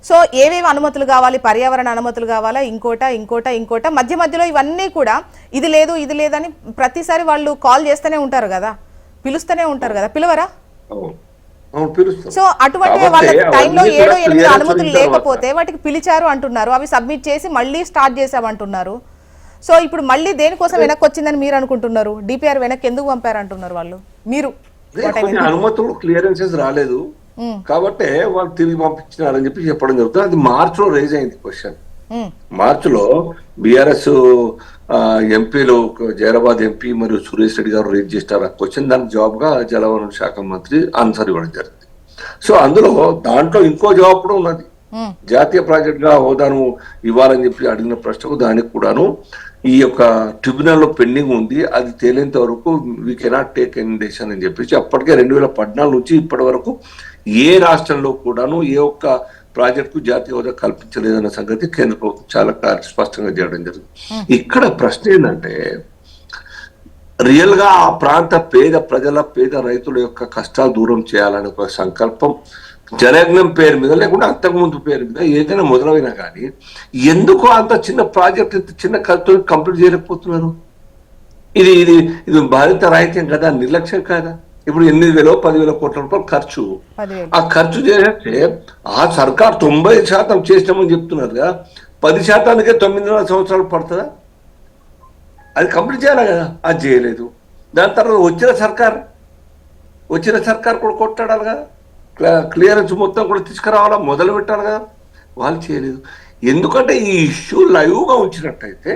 సో ఏవేవి అనుమతులు కావాలి, పర్యావరణ అనుమతులు కావాలా, ఇంకోట మధ్య మధ్యలో ఇవన్నీ కూడా ఇది లేదు ఇది లేదని ప్రతిసారి వాళ్ళు కాల్ చేస్తూనే ఉంటారు కదా, పిలుస్తూనే ఉంటారు కదా, పిలవరా? సో అటువంటి వాళ్ళ టైంలో 7-8 అనుమతులు లేకపోతే వాటికి పిలిచారు అంటున్నారు, అవి సబ్మిట్ చేసి మళ్ళీ స్టార్ట్ చేసామంటున్నారు. సో ఇప్పుడు మళ్ళీ దేనికోసం వెనక్కి వచ్చిందని మీరు అనుకుంటున్నారు? డిపిఆర్ వెనక్కి ఎందుకు పంపారు అంటున్నారు వాళ్ళు? మీరు అనుమతులు క్లియరెన్సెస్ రాలేదు, కాబట్టి వాళ్ళు తిరిగి పంపించినారని చెప్పి చెప్పడం జరుగుతుంది. అది మార్చిలో రేజ్ అయింది క్వశ్చన్. మార్చిలో బీఆర్ఎస్ ఎంపీలు జైరాబాద్ ఎంపీ మరియు సురేష్ రెడ్డి గారు రేజ్ చేస్తారు ఆ క్వశ్చన్. దానికి జవాబుగా జలవనరుల శాఖ మంత్రి ఆన్సర్ ఇవ్వడం జరిగింది. సో దాంట్లో ఇంకో జవాబు కూడా ఉన్నది. జాతీయ ప్రాజెక్ట్ గా హోదాను ఇవ్వాలని చెప్పి అడిగిన ప్రశ్నకు దానికి కూడాను ఈ యొక్క ట్రిబ్యునల్ లో పెండింగ్ ఉంది, అది తేలేంత వరకు we cannot take any decision అని చెప్పేసి అప్పటికే 2014 నుంచి ఇప్పటి వరకు ఏ రాష్ట్రంలో కూడాను ఏ ఒక్క ప్రాజెక్టుకు జాతీయ హోదా కల్పించలేదన్న సంగతి కేంద్ర ప్రభుత్వం చాలా స్పష్టంగా చేయడం జరిగింది. ఇక్కడ ప్రశ్న ఏంటంటే రియల్ గా ఆ ప్రాంత పేద రైతుల యొక్క కష్టాలు దూరం చేయాలనే ఒక సంకల్పం జలయజ్ఞం పేరు మీద లేకుంటే అంతకుముందు పేరు మీద ఏదైనా మొదలైనా కానీ ఎందుకు అంత చిన్న ప్రాజెక్ట్ ఇంత చిన్న ఖర్చుతో కంప్లీట్ చేయలేకపోతున్నారు? ఇది ఇది ఇది బాధిత రాహిత్యం కదా, నిర్లక్ష్యం కాదా? ఇప్పుడు 8,000 10,000 కోట్ల రూపాయలు ఖర్చు. ఆ ఖర్చు చేస్తే ఆ సర్కార్ 90% చేసినామని చెప్తున్నారు కదా, 10%కే 9.5 సంవత్సరాలు పడుతుందా? అది కంప్లీట్ చేయాలి కదా, అది చేయలేదు. దాని తర్వాత వచ్చిన సర్కార్ కూడా కొట్టాడాలి కదా, క్లియరెన్స్ మొత్తం కూడా తీసుకురావాలా, మొదలు పెట్టాలి కదా, వాళ్ళు చేయలేదు. ఎందుకంటే ఈ ఇష్యూ లైవ్గా ఉంచినట్టయితే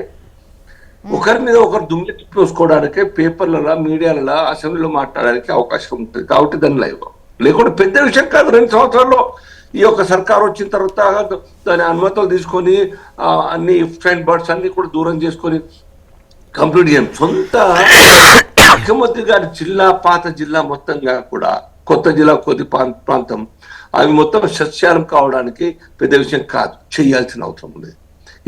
ఒకరి మీద ఒకరు దుమ్మెత్తి పోసుకోవడానికి పేపర్లలో మీడియాలలో అసెంబ్లీలో మాట్లాడడానికి అవకాశం ఉంటుంది. కాబట్టి దాన్ని లైవ్గా లేకుంటే పెద్ద విషయం కాదు. 2 సంవత్సరాల్లో ఈ యొక్క సర్కార్ వచ్చిన తర్వాత దాని అనుమతులు తీసుకొని అన్ని ఇఫ్స్ అండ్ బట్స్ అన్ని కూడా దూరం చేసుకొని కంప్లీట్ చేయం. సొంత ముఖ్యమంత్రి గారి జిల్లా పాత జిల్లా మొత్తంగా కూడా కొత్త జిల్లా కొద్ది ప్రాంతం అవి మొత్తం సస్యాలం కావడానికి పెద్ద విషయం కాదు, చేయాల్సిన అవసరం ఉంది.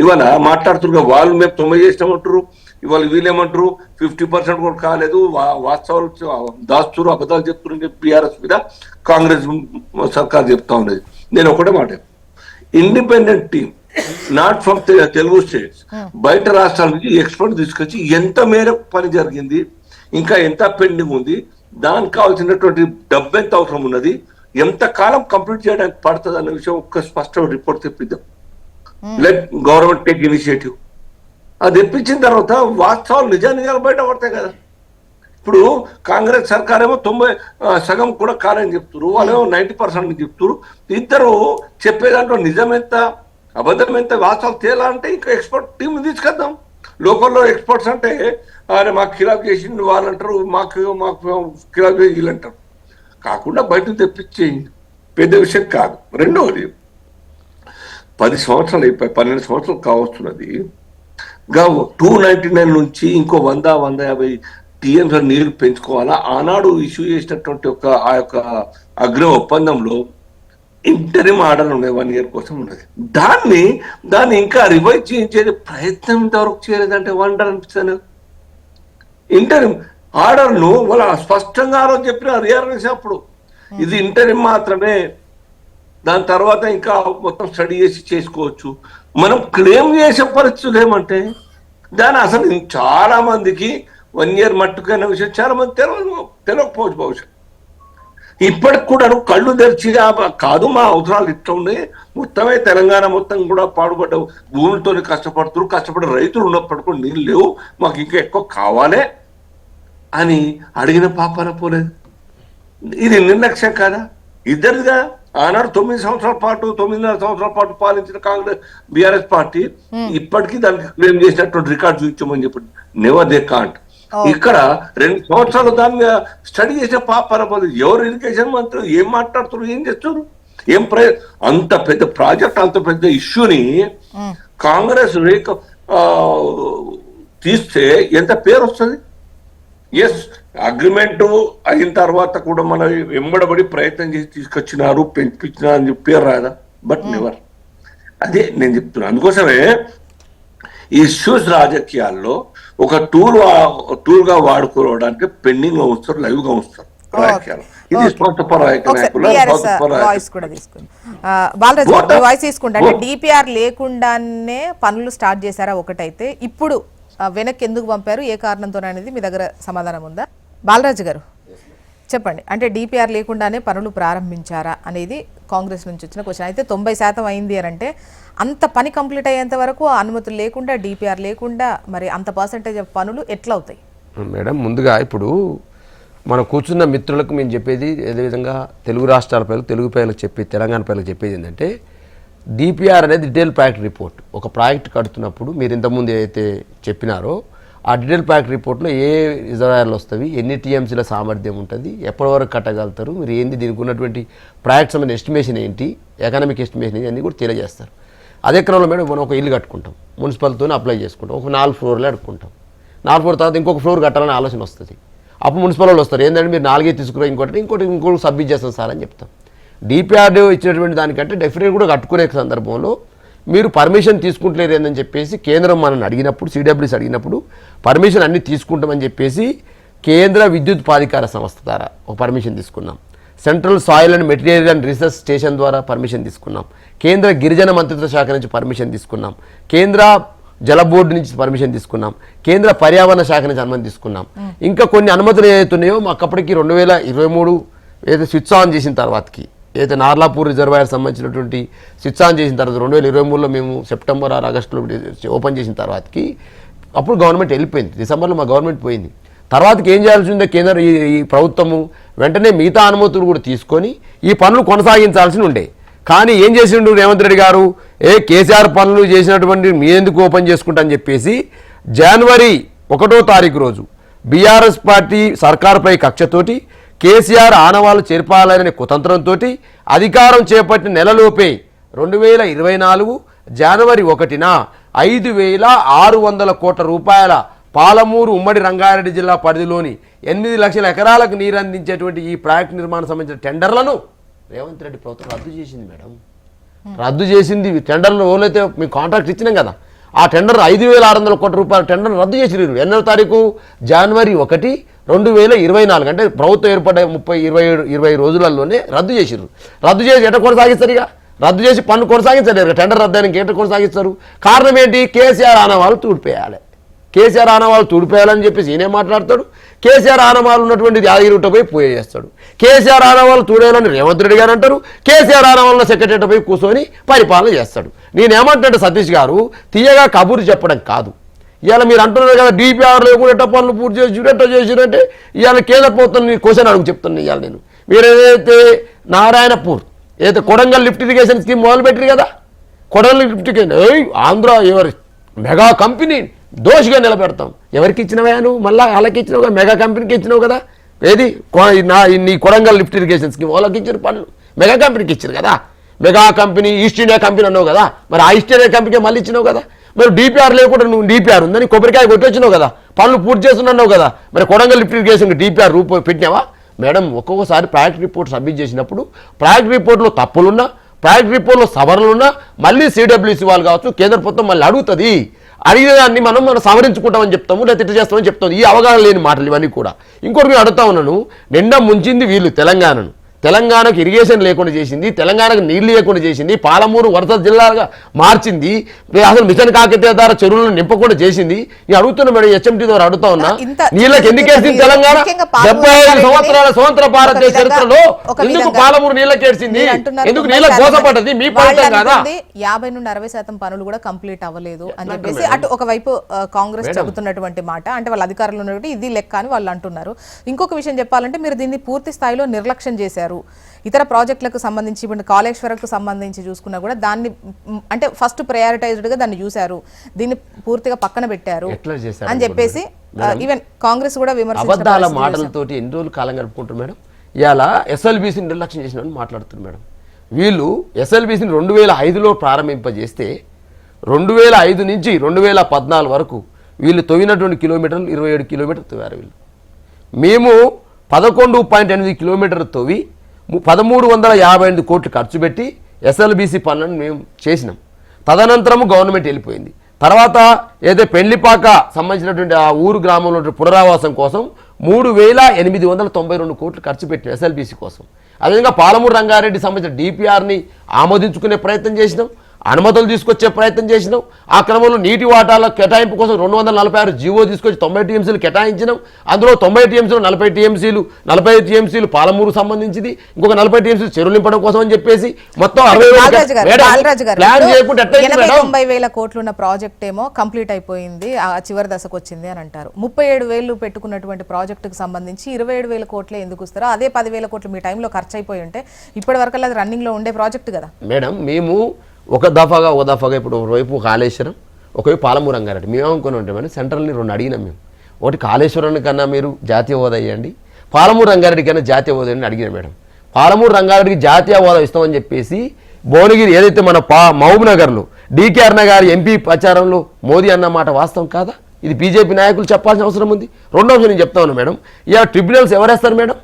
ఇవాళ మాట్లాడుతున్నారు వాళ్ళు మేము 90 చేసినామంటారు, ఇవాళ వీళ్ళేమంటారు 50% కూడా కాలేదు, వాస్తవాలు దాస్తురు అబద్ధాలు చెప్తున్నారు బీఆర్ఎస్ మీద కాంగ్రెస్ సర్కార్ చెప్తా ఉన్నది. నేను ఒకటే మాట, independent team not from Telugu states బయట రాష్ట్రాల నుంచి ఎక్స్పర్ట్ తీసుకొచ్చి ఎంత మేరకు పని జరిగింది, ఇంకా ఎంత పెండింగ్ ఉంది, దానికి కావాల్సినటువంటి డబ్బు ఎంత అవసరం ఉన్నది, ఎంత కాలం కంప్లీట్ చేయడానికి పడుతుంది అన్న విషయం ఒక్క స్పష్టమైన రిపోర్ట్ తెప్పిద్దాం. Let government take initiative. అది తెప్పించిన తర్వాత వాస్తవాలు నిజాలు బయట పడతాయి కదా. ఇప్పుడు కాంగ్రెస్ సర్కార్ ఏమో 90% కూడా కాలని చెప్తున్నారు, వాళ్ళేమో 90% చెప్తున్నారు. ఇద్దరు చెప్పేదాంట్లో నిజం ఎంత అబద్ధం ఎంత వాస్తవాలు తేలాలంటే ఇంకా ఎక్స్పర్ట్ టీం తీసుకొద్దాం. లోకల్లో ఎక్స్పర్ట్స్ అంటే అరే మాకు ఖిలాఫ్ చేసింది వాళ్ళు అంటారు, మాకు ఖిలాఫ్ చేసి వీళ్ళు అంటారు. కాకుండా బయటకు తెప్పించేయండి, పెద్ద విషయం కాదు. రెండవది 10 సంవత్సరాలు అయిపోయి 12 సంవత్సరాలు కావస్తున్నది. 299 నుంచి ఇంకో 100-150 టీఎంసీ నీళ్లు పెంచుకోవాలా. ఆనాడు ఇష్యూ చేసినటువంటి ఆ యొక్క అగ్ని ఒప్పందంలో ఇంటరిమ్ ఆర్డర్ ఉన్నాయి 1 year కోసం ఉన్నది. దాన్ని ఇంకా రివైజ్ చేయించేది ప్రయత్నం ఇంతవరకు చేయలేదంటే వండర్ అనిపిస్తాను. ఇంటరిమ్ ఆర్డర్ ను వాళ్ళ స్పష్టంగా ఆ రోజు చెప్పిన రియారెన్స్ అప్పుడు ఇది ఇంటరిమ్ మాత్రమే, దాని తర్వాత ఇంకా మొత్తం స్టడీ చేసి చేసుకోవచ్చు. మనం క్లెయిమ్ చేసే పరిస్థితులు ఏమంటే దాని అసలు చాలా మందికి 1 year మట్టుకైన విషయం చాలా మంది తెలియకపోవచ్చు. బహుశా ఇప్పటికి కూడా కళ్ళు తెరిచి కాదు మా అవసరాలు ఇట్లా ఉన్నాయి, మొత్తమే తెలంగాణ మొత్తం కూడా పాడుపడ్డ భూములతో కష్టపడే రైతులు ఉన్నప్పటికీ కూడా నీళ్ళు లేవు, మాకు ఇంకా ఎక్కువ కావాలి అని అడిగిన పాపాన పోలేదు. ఇది నిర్లక్ష్యం కాదా? ఇద్దరిగా ఆనాడు 9 సంవత్సరాల పాటు 9.5 సంవత్సరాల పాటు పాలించిన కాంగ్రెస్ బీఆర్ఎస్ పార్టీ ఇప్పటికీ దానికి క్లెయిమ్ చేసినటువంటి రికార్డు చూపించమని చెప్పి నెవర్ దే కాంట్. ఇక్కడ 2 సంవత్సరాలు దాని మీద స్టడీ చేసే పాపరపోదు. ఎవరు ఇరిగేషన్ మంత్రులు ఏం మాట్లాడుతున్నారు, ఏం చేస్తున్నారు, అంత పెద్ద ప్రాజెక్ట్ అంత పెద్ద ఇష్యూని కాంగ్రెస్ తీస్తే ఎంత పేరు వస్తుంది? ఎస్, అగ్రిమెంట్ అయిన తర్వాత కూడా మన వెంబడబడి ప్రయత్నం చేసి తీసుకొచ్చినారు, పెంచినారు అని చెప్పి పేరు రాదా? But never. అదే నేను చెప్తున్నాను. అందుకోసమే ఈ ఇష్యూస్ రాజకీయాల్లో ఒక టూల్ గా వాడుకోవడానికి పెండింగ్ గా ఉంచుతారు, లైవ్ గా ఉంచుతారు రాజకీయాలు. ఇది వాయిస్ తీసుకుంటా అంటే డిపిఆర్ లేకుండానే పనులు స్టార్ట్ చేశారా ఒకటైతే, ఇప్పుడు వెనక్కి ఎందుకు పంపారు, ఏ కారణంతో అనేది మీ దగ్గర సమాధానం ఉందా? బాలరాజు గారు చెప్పండి. అంటే డిపిఆర్ లేకుండానే పనులు ప్రారంభించారా అనేది కాంగ్రెస్ నుంచి వచ్చిన క్వశ్చన్. అయితే 90% అయింది అని అంటే అంత పని కంప్లీట్ అయ్యేంత వరకు అనుమతులు లేకుండా డిపిఆర్ లేకుండా మరి అంత పర్సెంటేజ్ ఆఫ్ పనులు ఎట్లా అవుతాయి? మేడం ముందుగా ఇప్పుడు మన కూర్చున్న మిత్రులకు మేము చెప్పేది అదేవిధంగా తెలుగు రాష్ట్రాల ప్రజలకు తెలుగు ప్రజలకు చెప్పేది తెలంగాణ ప్రజలకు చెప్పేది ఏంటంటే డిపిఆర్ అనేది డీటెయిల్ ప్రాజెక్ట్ రిపోర్ట్. ఒక ప్రాజెక్ట్ కడుతున్నప్పుడు మీరు ఇంతకుముందు ఏదైతే చెప్పినారో ఆ డీటెయిల్ ప్రాజెక్ట్ రిపోర్ట్లో ఏ రిజర్వాయర్లు వస్తాయి, ఎన్ని టీఎంసీల సామర్థ్యం ఉంటుంది, ఎప్పటి వరకు కట్టగలుగుతారు, మీరు ఏంది దీనికి ఉన్నటువంటి ప్రాజెక్ట్ సంబంధించిన ఎస్టిమేషన్ ఏంటి, ఎకనామిక్ ఎస్టిమేషన్ ఏంటి అన్నీ కూడా తెలియజేస్తారు. అదే క్రమంలో మేడం మనం ఒక ఇల్లు కట్టుకుంటాం, మున్సిపల్తోనే అప్లై చేసుకుంటాం, ఒక 4 ఫ్లోర్లు అడుక్కుంటాం. 4 ఫ్లోర్ తర్వాత ఇంకొక ఫ్లోర్ కట్టాలని ఆలోచన వస్తుంది. అప్పుడు మున్సిపల్ వాళ్ళు వస్తారు, ఏంటంటే మీరు 4 తీసుకురా, ఇంకోటి సబ్మిట్ చేస్తాం సార్ అని చెప్తాం. డిపిఆర్డీ ఇచ్చినటువంటి దానికంటే డెఫినెట్ కూడా కట్టుకునే సందర్భంలో మీరు పర్మిషన్ తీసుకుంటలేరు ఏందని చెప్పేసి కేంద్రం మనల్ని అడిగినప్పుడు, సిడబ్ల్యూసీ అడిగినప్పుడు పర్మిషన్ అన్నీ తీసుకుంటామని చెప్పేసి కేంద్ర విద్యుత్ ప్రాధికార సంస్థ ద్వారా ఒక పర్మిషన్ తీసుకున్నాం. Central soil and material and research station ద్వారా పర్మిషన్ తీసుకున్నాం. కేంద్ర గిరిజన మంత్రిత్వ శాఖ నుంచి పర్మిషన్ తీసుకున్నాం. కేంద్ర జల బోర్డు నుంచి పర్మిషన్ తీసుకున్నాం. కేంద్ర పర్యావరణ శాఖ నుంచి అనుమతి తీసుకున్నాం. ఇంకా కొన్ని అనుమతులు ఏవైతున్నాయో మాకు అప్పటికి 2023 ఏదైతే స్విచ్ ఆన్ చేసిన తర్వాతకి, ఏదైతే నార్లాపూర్ రిజర్వాయర్ సంబంధించినటువంటి స్విచ్ ఆన్ చేసిన తర్వాత 2023లో మేము సెప్టెంబర్ ఆర్ ఆగస్టులో ఓపెన్ చేసిన తర్వాతకి అప్పుడు గవర్నమెంట్ వెళ్ళిపోయింది. డిసెంబర్లో మా గవర్నమెంట్ పోయింది. తర్వాతకి ఏం చేయాల్సి ఉందో కేంద్ర ఈ ప్రభుత్వము వెంటనే మిగతా అనుమతులు కూడా తీసుకొని ఈ పనులు కొనసాగించాల్సి ఉండే. కానీ ఏం చేసిండు రేవంత్ రెడ్డి గారు, కేసీఆర్ పనులు చేసినటువంటి మీరెందుకు ఓపెన్ చేసుకుంటా అని చెప్పేసి జనవరి 1వ తారీఖు రోజు బీఆర్ఎస్ పార్టీ సర్కారుపై కక్షతోటి కేసీఆర్ ఆనవాళ్లు చేర్పాలనే కుతంత్రంతో అధికారం చేపట్టిన నెలలోపే 2024 జనవరి 1న 5,600 కోట్ల రూపాయల పాలమూరు ఉమ్మడి రంగారెడ్డి జిల్లా పరిధిలోని 8 లక్షల ఎకరాలకు నీరు అందించేటువంటి ఈ ప్రాజెక్టు నిర్మాణం సంబంధించిన టెండర్లను రేవంత్ రెడ్డి ప్రభుత్వం రద్దు చేసింది మేడం. రద్దు చేసింది. టెండర్లు ఎవరైతే మీకు కాంట్రాక్ట్ ఇచ్చినాం కదా, ఆ టెండర్ 5,600 కోట్ల రూపాయల టెండర్ రద్దు చేసిరు. 8వ తారీఖు జనవరి 1, 2024 అంటే ప్రభుత్వం ఏర్పడ్డ 20 రోజులలోనే రద్దు చేసిరు. రద్దు చేసి ఎట కొనసాగిస్తారు? ఇక రద్దు చేసి పన్ను కొనసాగించలేరు. టెండర్ రద్దు అయినాక ఎట కొనసాగిస్తారు? కారణం ఏంటి? కేసీఆర్ ఆనవాళ్ళు తూడిపేయాలి. కేసీఆర్ ఆనవాళ్ళు తూడిపేయాలని చెప్పేసి ఈయనే మాట్లాడతాడు. కేసీఆర్ ఆనవాళ్ళు ఉన్నటువంటిది యాదగిరిగుట్ట పోయి పోయేస్తాడు. కేసీఆర్ ఆనవాళ్ళు తూడేయాలని రేవంత్ రెడ్డి గారు అంటారు. కేసీఆర్ ఆనవాళ్ళ సెక్రటరీ పోయి కూర్చొని పరిపాలన చేస్తాడు. నేనేమంటాడు సతీష్ గారు, తీయగా కబుర్లు చెప్పడం కాదు. ఇవాళ మీరు అంటున్నారు కదా డిపిఆర్ లేకుండా పనులు పూర్తి చేసిరంటే ఇవాళ కేంద్ర ప్రభుత్వం క్వశ్చన్ అడుగు చెప్తున్నాను. ఇవాళ నేను మీరు ఏదైతే నారాయణపూర్ ఏదైతే కొడంగల్ లిఫ్ట్ ఇరిగేషన్ స్కీమ్ మొదలుపెట్టారు కదా, కొడంగల్ లిఫ్ట్ ఆంధ్ర ఎవరి మెగా కంపెనీ దోషిగా నిలబెడతాం. ఎవరికి ఇచ్చినవా నువ్వు? మళ్ళీ వాళ్ళకి ఇచ్చినావు కదా, మెగా కంపెనీకి ఇచ్చినావు కదా. ఏది నీ కొడంగల్ లిఫ్ట్ ఇరిగేషన్ స్కీమ్ వాళ్ళకి ఇచ్చిన పనులు మెగా కంపెనీకి ఇచ్చారు కదా. Mega company east India company అన్నావు కదా, మరి ఆ ఈస్ట్ ఇండియా కంపెనీకి మళ్ళీ ఇచ్చినావు కదా. మరి డిపిఆర్ లేకుండా నువ్వు డిపిఆర్ ఉందని కొబ్బరికాయ కొట్టొచ్చినావు కదా, పనులు పూర్తి చేస్తున్నావు కదా. మరి కొడంగల్ లిఫ్ట్ ఇరిగేషన్ డిపిఆర్ పెట్టినావా మేడం? ఒక్కొక్కసారి ప్రాజెక్ట్ రిపోర్ట్ సబ్మిట్ చేసినప్పుడు ప్రాజెక్ట్ రిపోర్ట్లో తప్పులున్నా, ప్రాజెక్ట్ రిపోర్ట్లో సవరణలున్నా మళ్ళీ సిడబ్ల్యూసీ వాళ్ళు కావచ్చు కేంద్ర ప్రభుత్వం మళ్ళీ అడుగుతుంది. అడిగిన దాన్ని మనం సవరించుకుంటామని చెప్తాము, లేదా తిట్టు చేస్తామని చెప్తాము. ఈ అవగాహన లేని మాటలు ఇవన్నీ కూడా. ఇంకోటి నేను అడుగుతా ఉన్నాను, నిండా ముంచింది వీళ్ళు తెలంగాణను. తెలంగాణకు ఇరిగేషన్ లేకుండా చేసింది, తెలంగాణకు నీళ్లు లేకుండా చేసింది, పాలమూరు వరద జిల్లాగా మార్చింది, అసలు మిషన్ కాకతీయ ద్వారా చెరువులను నింపకుండా చేసింది. నేను అడుగుతున్నా మేడం, హెచ్ఎంటీ ద్వారా అడుగుతా ఉన్నా, నీళ్ళకి ఎందుకు వేసింది తెలంగాణ? 75 సంవత్సరాల స్వతంత్ర భారతదేశ చరిత్రలో ఎందుకు పాలమూరు నీళ్ళకి వేసింది? ఎందుకు నీళ్ళకి కోసపడ్డది? మీ ఫలితం కాదా? 50 నుండి 60% పనులు కూడా కంప్లీట్ అవ్వలేదు అని చెప్పేసి అటు ఒకవైపు కాంగ్రెస్ చెబుతున్నటువంటి మాట, అంటే వాళ్ళ అధికారులు ఉన్నటువంటి ఇది లెక్క అని వాళ్ళు అంటున్నారు. ఇంకొక విషయం చెప్పాలంటే మీరు దీన్ని పూర్తి స్థాయిలో నిర్లక్ష్యం చేశారు. ఇతర ప్రాజెక్టులకు సంబంధించి ఇప్పుడు కాళేశ్వరకు సంబంధించి చూసుకున్నా కూడా దాన్ని అంటే ఫస్ట్ ప్రయారిటైజ్డ్ గా దాన్ని చూశారు, దీన్ని పూర్తిగా పక్కన పెట్టారు అని చెప్పేసి ఈవెన్ కాంగ్రెస్ కూడా అబద్ధాల మాటలతోటి ఎన్ని రోజులు కాలం గడుపుకుంటారు మేడం. ఇవాళ ఎస్ఎల్బీసీని నిర్లక్ష్యం చేసిన మాట్లాడుతున్నారు మేడం. వీళ్ళు ఎస్ఎల్బీసీని 2005లో ప్రారంభింపజేస్తే 2005 నుంచి 2014 వరకు వీళ్ళు తవ్వినటువంటి కిలోమీటర్లు 27 కిలోమీటర్లు తవ్వారు. వీళ్ళు మేము 11.8 కిలోమీటర్లు తవ్వి 1,358 కోట్లు ఖర్చు పెట్టి ఎస్ఎల్బీసీ పనులను మేము చేసినాం. తదనంతరము గవర్నమెంట్ వెళ్ళిపోయింది. తర్వాత ఏదైతే పెళ్లిపాక సంబంధించినటువంటి ఆ ఊరు గ్రామంలో పునరావాసం కోసం 3,892 కోట్లు ఖర్చు పెట్టినాం ఎస్ఎల్బీసీ కోసం. అదేవిధంగా పాలమూరు రంగారెడ్డి సంబంధించిన డిపిఆర్ని ఆమోదించుకునే ప్రయత్నం చేసినాం. అనుమతులు తీసుకొచ్చే ప్రయత్నం చేసినాం. ఆ క్రమంలో నీటి వాటాల కేటాయింపు కోసం 246 జీవో తీసుకొచ్చి 90 టీఎంసీలు కేటాయించినాం. అందులో 90 టీఎంసీలు 40 టీఎంసీలు పాలమూరు సంబంధించింది, ఇంకొక 40 టీఎంసీలు చెరువులు నింపడం కోసం అని చెప్పేసి మొత్తం 60,000 ప్లాన్ చేయకుండా 80,000 కోట్లు ఉన్న ప్రాజెక్ట్ ఏమో కంప్లీట్ అయిపోయింది, ఆ చివరి దశకు వచ్చింది అని అంటారు. 37,000 పెట్టుకున్నటువంటి ప్రాజెక్టుకు సంబంధించి 27,000 కోట్లే ఎందుకు ఇస్తారో, అదే 10,000 కోట్లు మీ టైంలో ఖర్చు అయిపోయి ఉంటే ఇప్పటి వరకు అది రన్నింగ్ లో ఉండే ప్రాజెక్ట్ కదా మేడం. మేము ఒక దఫాగా ఇప్పుడు ఒకవైపు కాళేశ్వరం, ఒకవైపు పాలమూరు రంగారెడ్డి. మేము అనుకుని ఉంటే మేడం సెంట్రల్ని 2 అడిగినాం మేము. ఒకటి కాళేశ్వరం కన్నా మీరు జాతీయ హోదా ఇవ్వండి, పాలమూరు రంగారెడ్డి కన్నా జాతీయ హోదా అని అడిగిన మేడం. పాలమూరు రంగారెడ్డికి జాతీయ హోదా ఇస్తామని చెప్పేసి భువనగిరి ఏదైతే మన మహబూబ్ నగర్లో డీకే అరుణ గారి ఎంపీ ప్రచారంలో మోదీ అన్న మాట వాస్తవం కాదా? ఇది బీజేపీ నాయకులు చెప్పాల్సిన అవసరం ఉంది. రెండో అంశం నేను చెప్తా ఉన్నాను మేడం, ఇవాళ ట్రిబ్యునల్స్ ఎవరేస్తారు మేడం?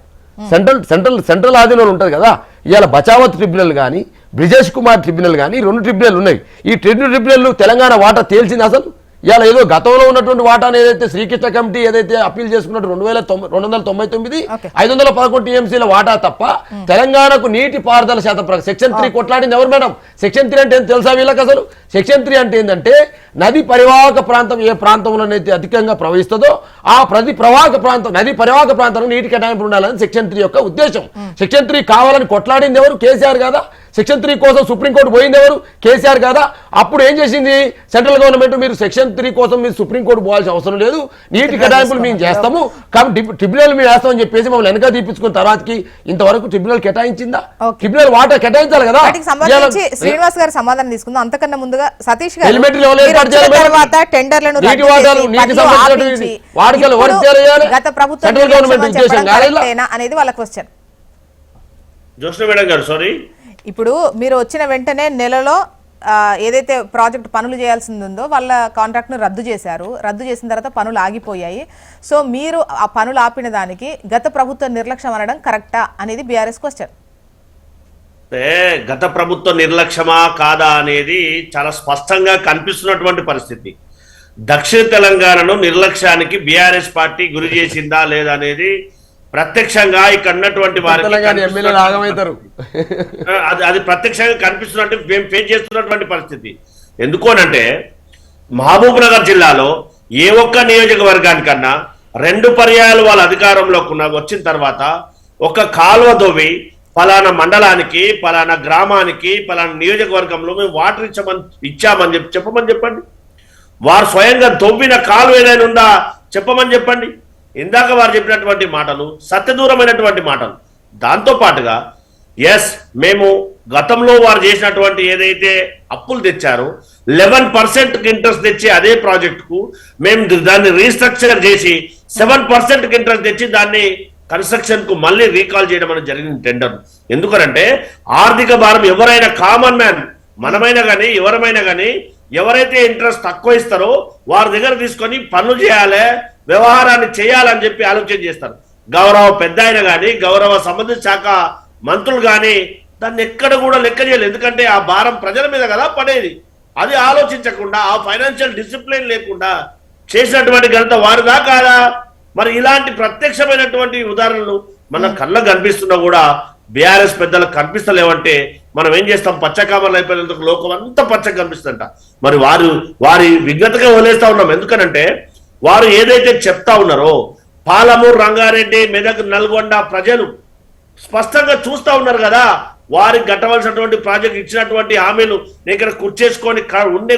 సెంట్రల్ ఆధీనంలో ఉంటుంది కదా. ఇవాళ బచావత్ ట్రిబ్యునల్ కానీ బ్రిజేష్ కుమార్ ట్రిబ్యునల్ కానీ 2 ట్రిబ్యునల్ ఉన్నాయి. ఈ 2 ట్రిబ్యునల్ తెలంగాణ వాటా తేల్చింది అసలు? ఇవాళ ఏదో గతంలో ఉన్నటువంటి వాటాను ఏదైతే శ్రీకృష్ణ కమిటీ ఏదైతే అప్పీల్ చేసుకున్నట్టు 299 511 టీఎంసీల వాటా తప్ప తెలంగాణకు నీటి పారుదల శాతం సెక్షన్ 3 కొట్లాడింది ఎవరు మేడం? సెక్షన్ 3 అంటే తెలుసా వీళ్ళకి అసలు? సెక్షన్ 3 అంటే ఏంటంటే నది పరివాహక ప్రాంతం ఏ ప్రాంతంలోనైతే అధికంగా ప్రవహిస్తుందో ఆ ప్రతి ప్రవాహక ప్రాంతం నది పరివాహక ప్రాంతంలో నీటి కేటాయింపు ఉండాలని సెక్షన్ 3 యొక్క ఉద్దేశం. సెక్షన్ 3 కావాలని కొట్లాడింది ఎవరు? కేసీఆర్ కదా. సెక్షన్ 3 కోసం సుప్రీంకోర్టు పోయింది ఎవరు? కేసీఆర్ కదా. అప్పుడు ఏం చేసింది సెంట్రల్ గవర్నమెంట్? మీరు సెక్షన్ 3 కోసం మీరు సుప్రీంకోర్టు పోవాల్సిన అవసరం లేదు, నీటి కేటాయింపులు మేము చేస్తాము, కాబట్టి ట్రిబ్యునల్ మేము వేస్తామని చెప్పేసి మమ్మల్ని వెనక తీపించుకున్న తర్వాతకి ఇంతవరకు ట్రిబ్యునల్ కేటాయించిందా? ట్రిబ్యునల్ వాటర్ కేటాయించాలి కదా. శ్రీనివాస్ గారు సమాధానం తీసుకుందాం. అంతకన్నా ముందుగా సతీష్ గారు గత ప్రభుత్వం అనేది వాళ్ళ క్వశ్చన్. జోష్ణ మేడం గారు సారీ, ఇప్పుడు మీరు వచ్చిన వెంటనే నెలలో ఏదైతే ప్రాజెక్ట్ పనులు చేయాల్సింది ఉందో వాళ్ళ కాంట్రాక్ట్ను రద్దు చేశారు. రద్దు చేసిన తర్వాత పనులు ఆగిపోయాయి. సో మీరు ఆ పనులు ఆపిన దానికి గత ప్రభుత్వ నిర్లక్ష్యం అనడం కరెక్టా అనేది బీఆర్ఎస్ క్వశ్చన్. గత ప్రభుత్వ నిర్లక్ష్యమా కాదా అనేది చాలా స్పష్టంగా కనిపిస్తున్నటువంటి పరిస్థితి. దక్షిణ తెలంగాణను నిర్లక్ష్యానికి బీఆర్ఎస్ పార్టీ గురి చేసిందా లేదా అనేది ప్రత్యక్షంగా ఇక్కడ ఉన్నటువంటి వారికి అది ప్రత్యక్షంగా కనిపిస్తున్నట్టు మేము ఫేస్ చేస్తున్నటువంటి పరిస్థితి. ఎందుకోనంటే మహబూబ్ నగర్ జిల్లాలో ఏ ఒక్క నియోజకవర్గానికన్నా 2 పర్యాయాలు వాళ్ళ అధికారంలోకి వచ్చిన తర్వాత ఒక కాలువ దోవి పలానా మండలానికి, పలానా గ్రామానికి, పలానా నియోజకవర్గంలో మేము వాటర్ ఇచ్చామని చెప్పమని చెప్పండి. వారు స్వయంగా తవ్విన కాలువ ఏదైనా ఉందా చెప్పమని చెప్పండి. ఇందాక వారు చెప్పినటువంటి మాటలు సత్యదూరమైనటువంటి మాటలు. దాంతో పాటుగా మేము గతంలో వారు చేసినటువంటి ఏదైతే అప్పులు తెచ్చారో 11% ఇంట్రెస్ట్ తెచ్చి అదే ప్రాజెక్టుకు మేము దాన్ని రీస్ట్రక్చర్ చేసి 7% ఇంట్రెస్ట్ తెచ్చి దాన్ని కన్స్ట్రక్షన్ కు మళ్ళీ రీకాల్ చేయడం అనేది జరిగింది టెండర్. ఎందుకనంటే ఆర్థిక భారం ఎవరైనా కామన్ మ్యాన్ మనమైనా కానీ ఎవరమైనా కానీ ఎవరైతే ఇంట్రెస్ట్ తక్కువ ఇస్తారో వారి దగ్గర తీసుకొని పనులు చేయాలి, వ్యవహారాన్ని చేయాలని చెప్పి ఆలోచన చేస్తారు. గౌరవ పెద్ద ఆయన కానీ గౌరవ సంబంధిత శాఖ మంత్రులు కానీ దాన్ని ఎక్కడ కూడా లెక్క చేయలేదు. ఎందుకంటే ఆ భారం ప్రజల మీద కదా పడేది. అది ఆలోచించకుండా ఆ ఫైనాన్షియల్ డిసిప్లిన్ లేకుండా చేసినటువంటి ఘనత వారిదా కాదా? మరి ఇలాంటి ప్రత్యక్షమైనటువంటి ఉదాహరణలు మన కళ్ళకు కనిపిస్తున్నా కూడా బీఆర్ఎస్ పెద్దలకు కనిపిస్తలేవంటే మనం ఏం చేస్తాం? పచ్చకామర్లు అయిపోయినందుకు లోకం అంతా పచ్చగా కనిపిస్తుందంట. మరి వారి విజ్ఞతగా వదిలేస్తా ఉన్నాం. ఎందుకనంటే వారు ఏదైతే చెప్తా ఉన్నారో పాలమూరు, రంగారెడ్డి, మెదక్, నల్గొండ ప్రజలు స్పష్టంగా చూస్తా ఉన్నారు కదా. వారికి కట్టవలసినటువంటి ప్రాజెక్ట్ ఇచ్చినటువంటి హామీలు ఇక్కడ కూర్చేసుకొని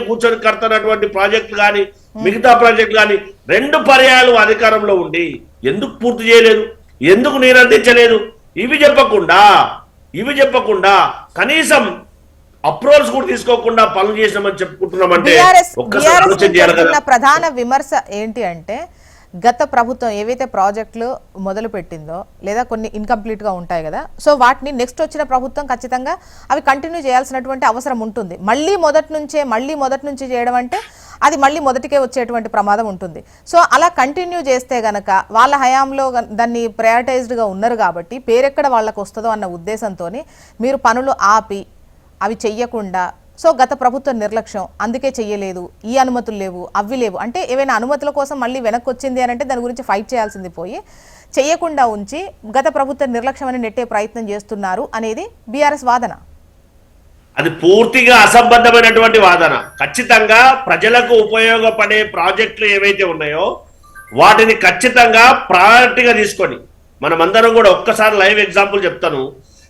కూర్చొని కడుతున్నటువంటి ప్రాజెక్టులు కానీ మిగతా ప్రాజెక్టులు కానీ 2 పర్యాయాలు అధికారంలో ఉండి ఎందుకు పూర్తి చేయలేదు, ఎందుకు నిరందించలేదు? ఇవి చెప్పకుండా కనీసం అప్రూవల్స్ కూడా తీసుకోకుండా పనులు చేసినామని చెప్పుకుంటున్నామంటే ప్రధాన విమర్శ ఏంటి అంటే గత ప్రభుత్వం ఏవైతే ప్రాజెక్టులు మొదలు పెట్టిందో లేదా కొన్ని ఇన్కంప్లీట్గా ఉంటాయి కదా, సో వాటిని నెక్స్ట్ వచ్చిన ప్రభుత్వం ఖచ్చితంగా అవి కంటిన్యూ చేయాల్సినటువంటి అవసరం ఉంటుంది. మళ్ళీ మొదటి నుంచి చేయడం అంటే అది మళ్ళీ మొదటికే వచ్చేటువంటి ప్రమాదం ఉంటుంది. సో అలా కంటిన్యూ చేస్తే గనక వాళ్ళ హయాంలో దాన్ని ప్రయారిటైజ్డ్గా ఉన్నారు కాబట్టి పేరెక్కడ వాళ్ళకు వస్తుందో అన్న ఉద్దేశంతో మీరు పనులు ఆపి అవి చెయ్యకుండా, సో గత ప్రభుత్వ నిర్లక్ష్యం అందుకే చెయ్యలేదు, ఈ అనుమతులు లేవు, అవి లేవు అంటే ఏవైనా అనుమతుల కోసం మళ్ళీ వెనక్కి వచ్చింది అని అంటే దాని గురించి ఫైట్ చేయాల్సింది పోయి చెయ్యకుండా ఉంచి గత ప్రభుత్వ నిర్లక్ష్యం అని నెట్టే ప్రయత్నం చేస్తున్నారు అనేది బీఆర్ఎస్ వాదన. అది పూర్తిగా అసంబద్ధమైనటువంటి వాదన. ఖచ్చితంగా ప్రజలకు ఉపయోగపడే ప్రాజెక్టులు ఏవైతే ఉన్నాయో వాటిని ఖచ్చితంగా ప్రయారిటీగా తీసుకొని మనమందరం కూడా ఒక్కసారి లైవ్ ఎగ్జాంపుల్ చెప్తాను.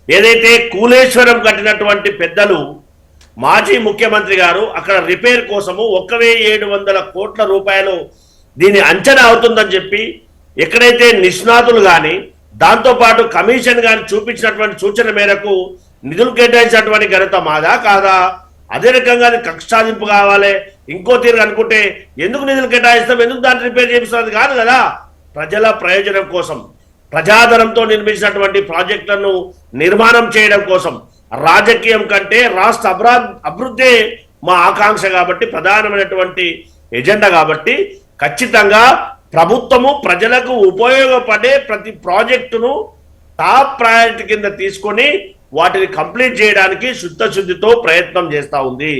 ఏదైతే కూలేశ్వరం కట్టినటువంటి పెద్దలు మాజీ ముఖ్యమంత్రి గారు అక్కడ రిపేర్ కోసము 1,700 కోట్ల రూపాయలు దీని అంచనా అవుతుందని చెప్పి ఎక్కడైతే నిష్ణాతులు కానీ దాంతోపాటు కమిషన్ కానీ చూపించినటువంటి సూచన మేరకు నిధులు కేటాయించినటువంటి ఘనత మాదా కాదా? అదే రకంగా కక్ష సాధింపు కావాలి ఇంకో తీరు అనుకుంటే ఎందుకు నిధులు కేటాయిస్తాం, ఎందుకు దాన్ని రిపేర్ చేపిస్తుంది కాదు కదా. ప్రజల ప్రయోజనం కోసం ప్రజాధనంతో నిర్మించినటువంటి ప్రాజెక్టులను నిర్మాణం చేయడం కోసం రాజకీయం కంటే రాష్ట్ర అభివృద్ధి మా ఆకాంక్ష కాబట్టి ప్రధానమైనటువంటి ఎజెండా కాబట్టి ఖచ్చితంగా ప్రభుత్వము ప్రజలకు ఉపయోగపడే ప్రతి ప్రాజెక్టును టాప్ ప్రయారిటీ కింద తీసుకొని వాటిని కంప్లీట్ చేయడానికి శుద్ధశుద్ధితో ప్రయత్నం చేస్తూ ఉంది.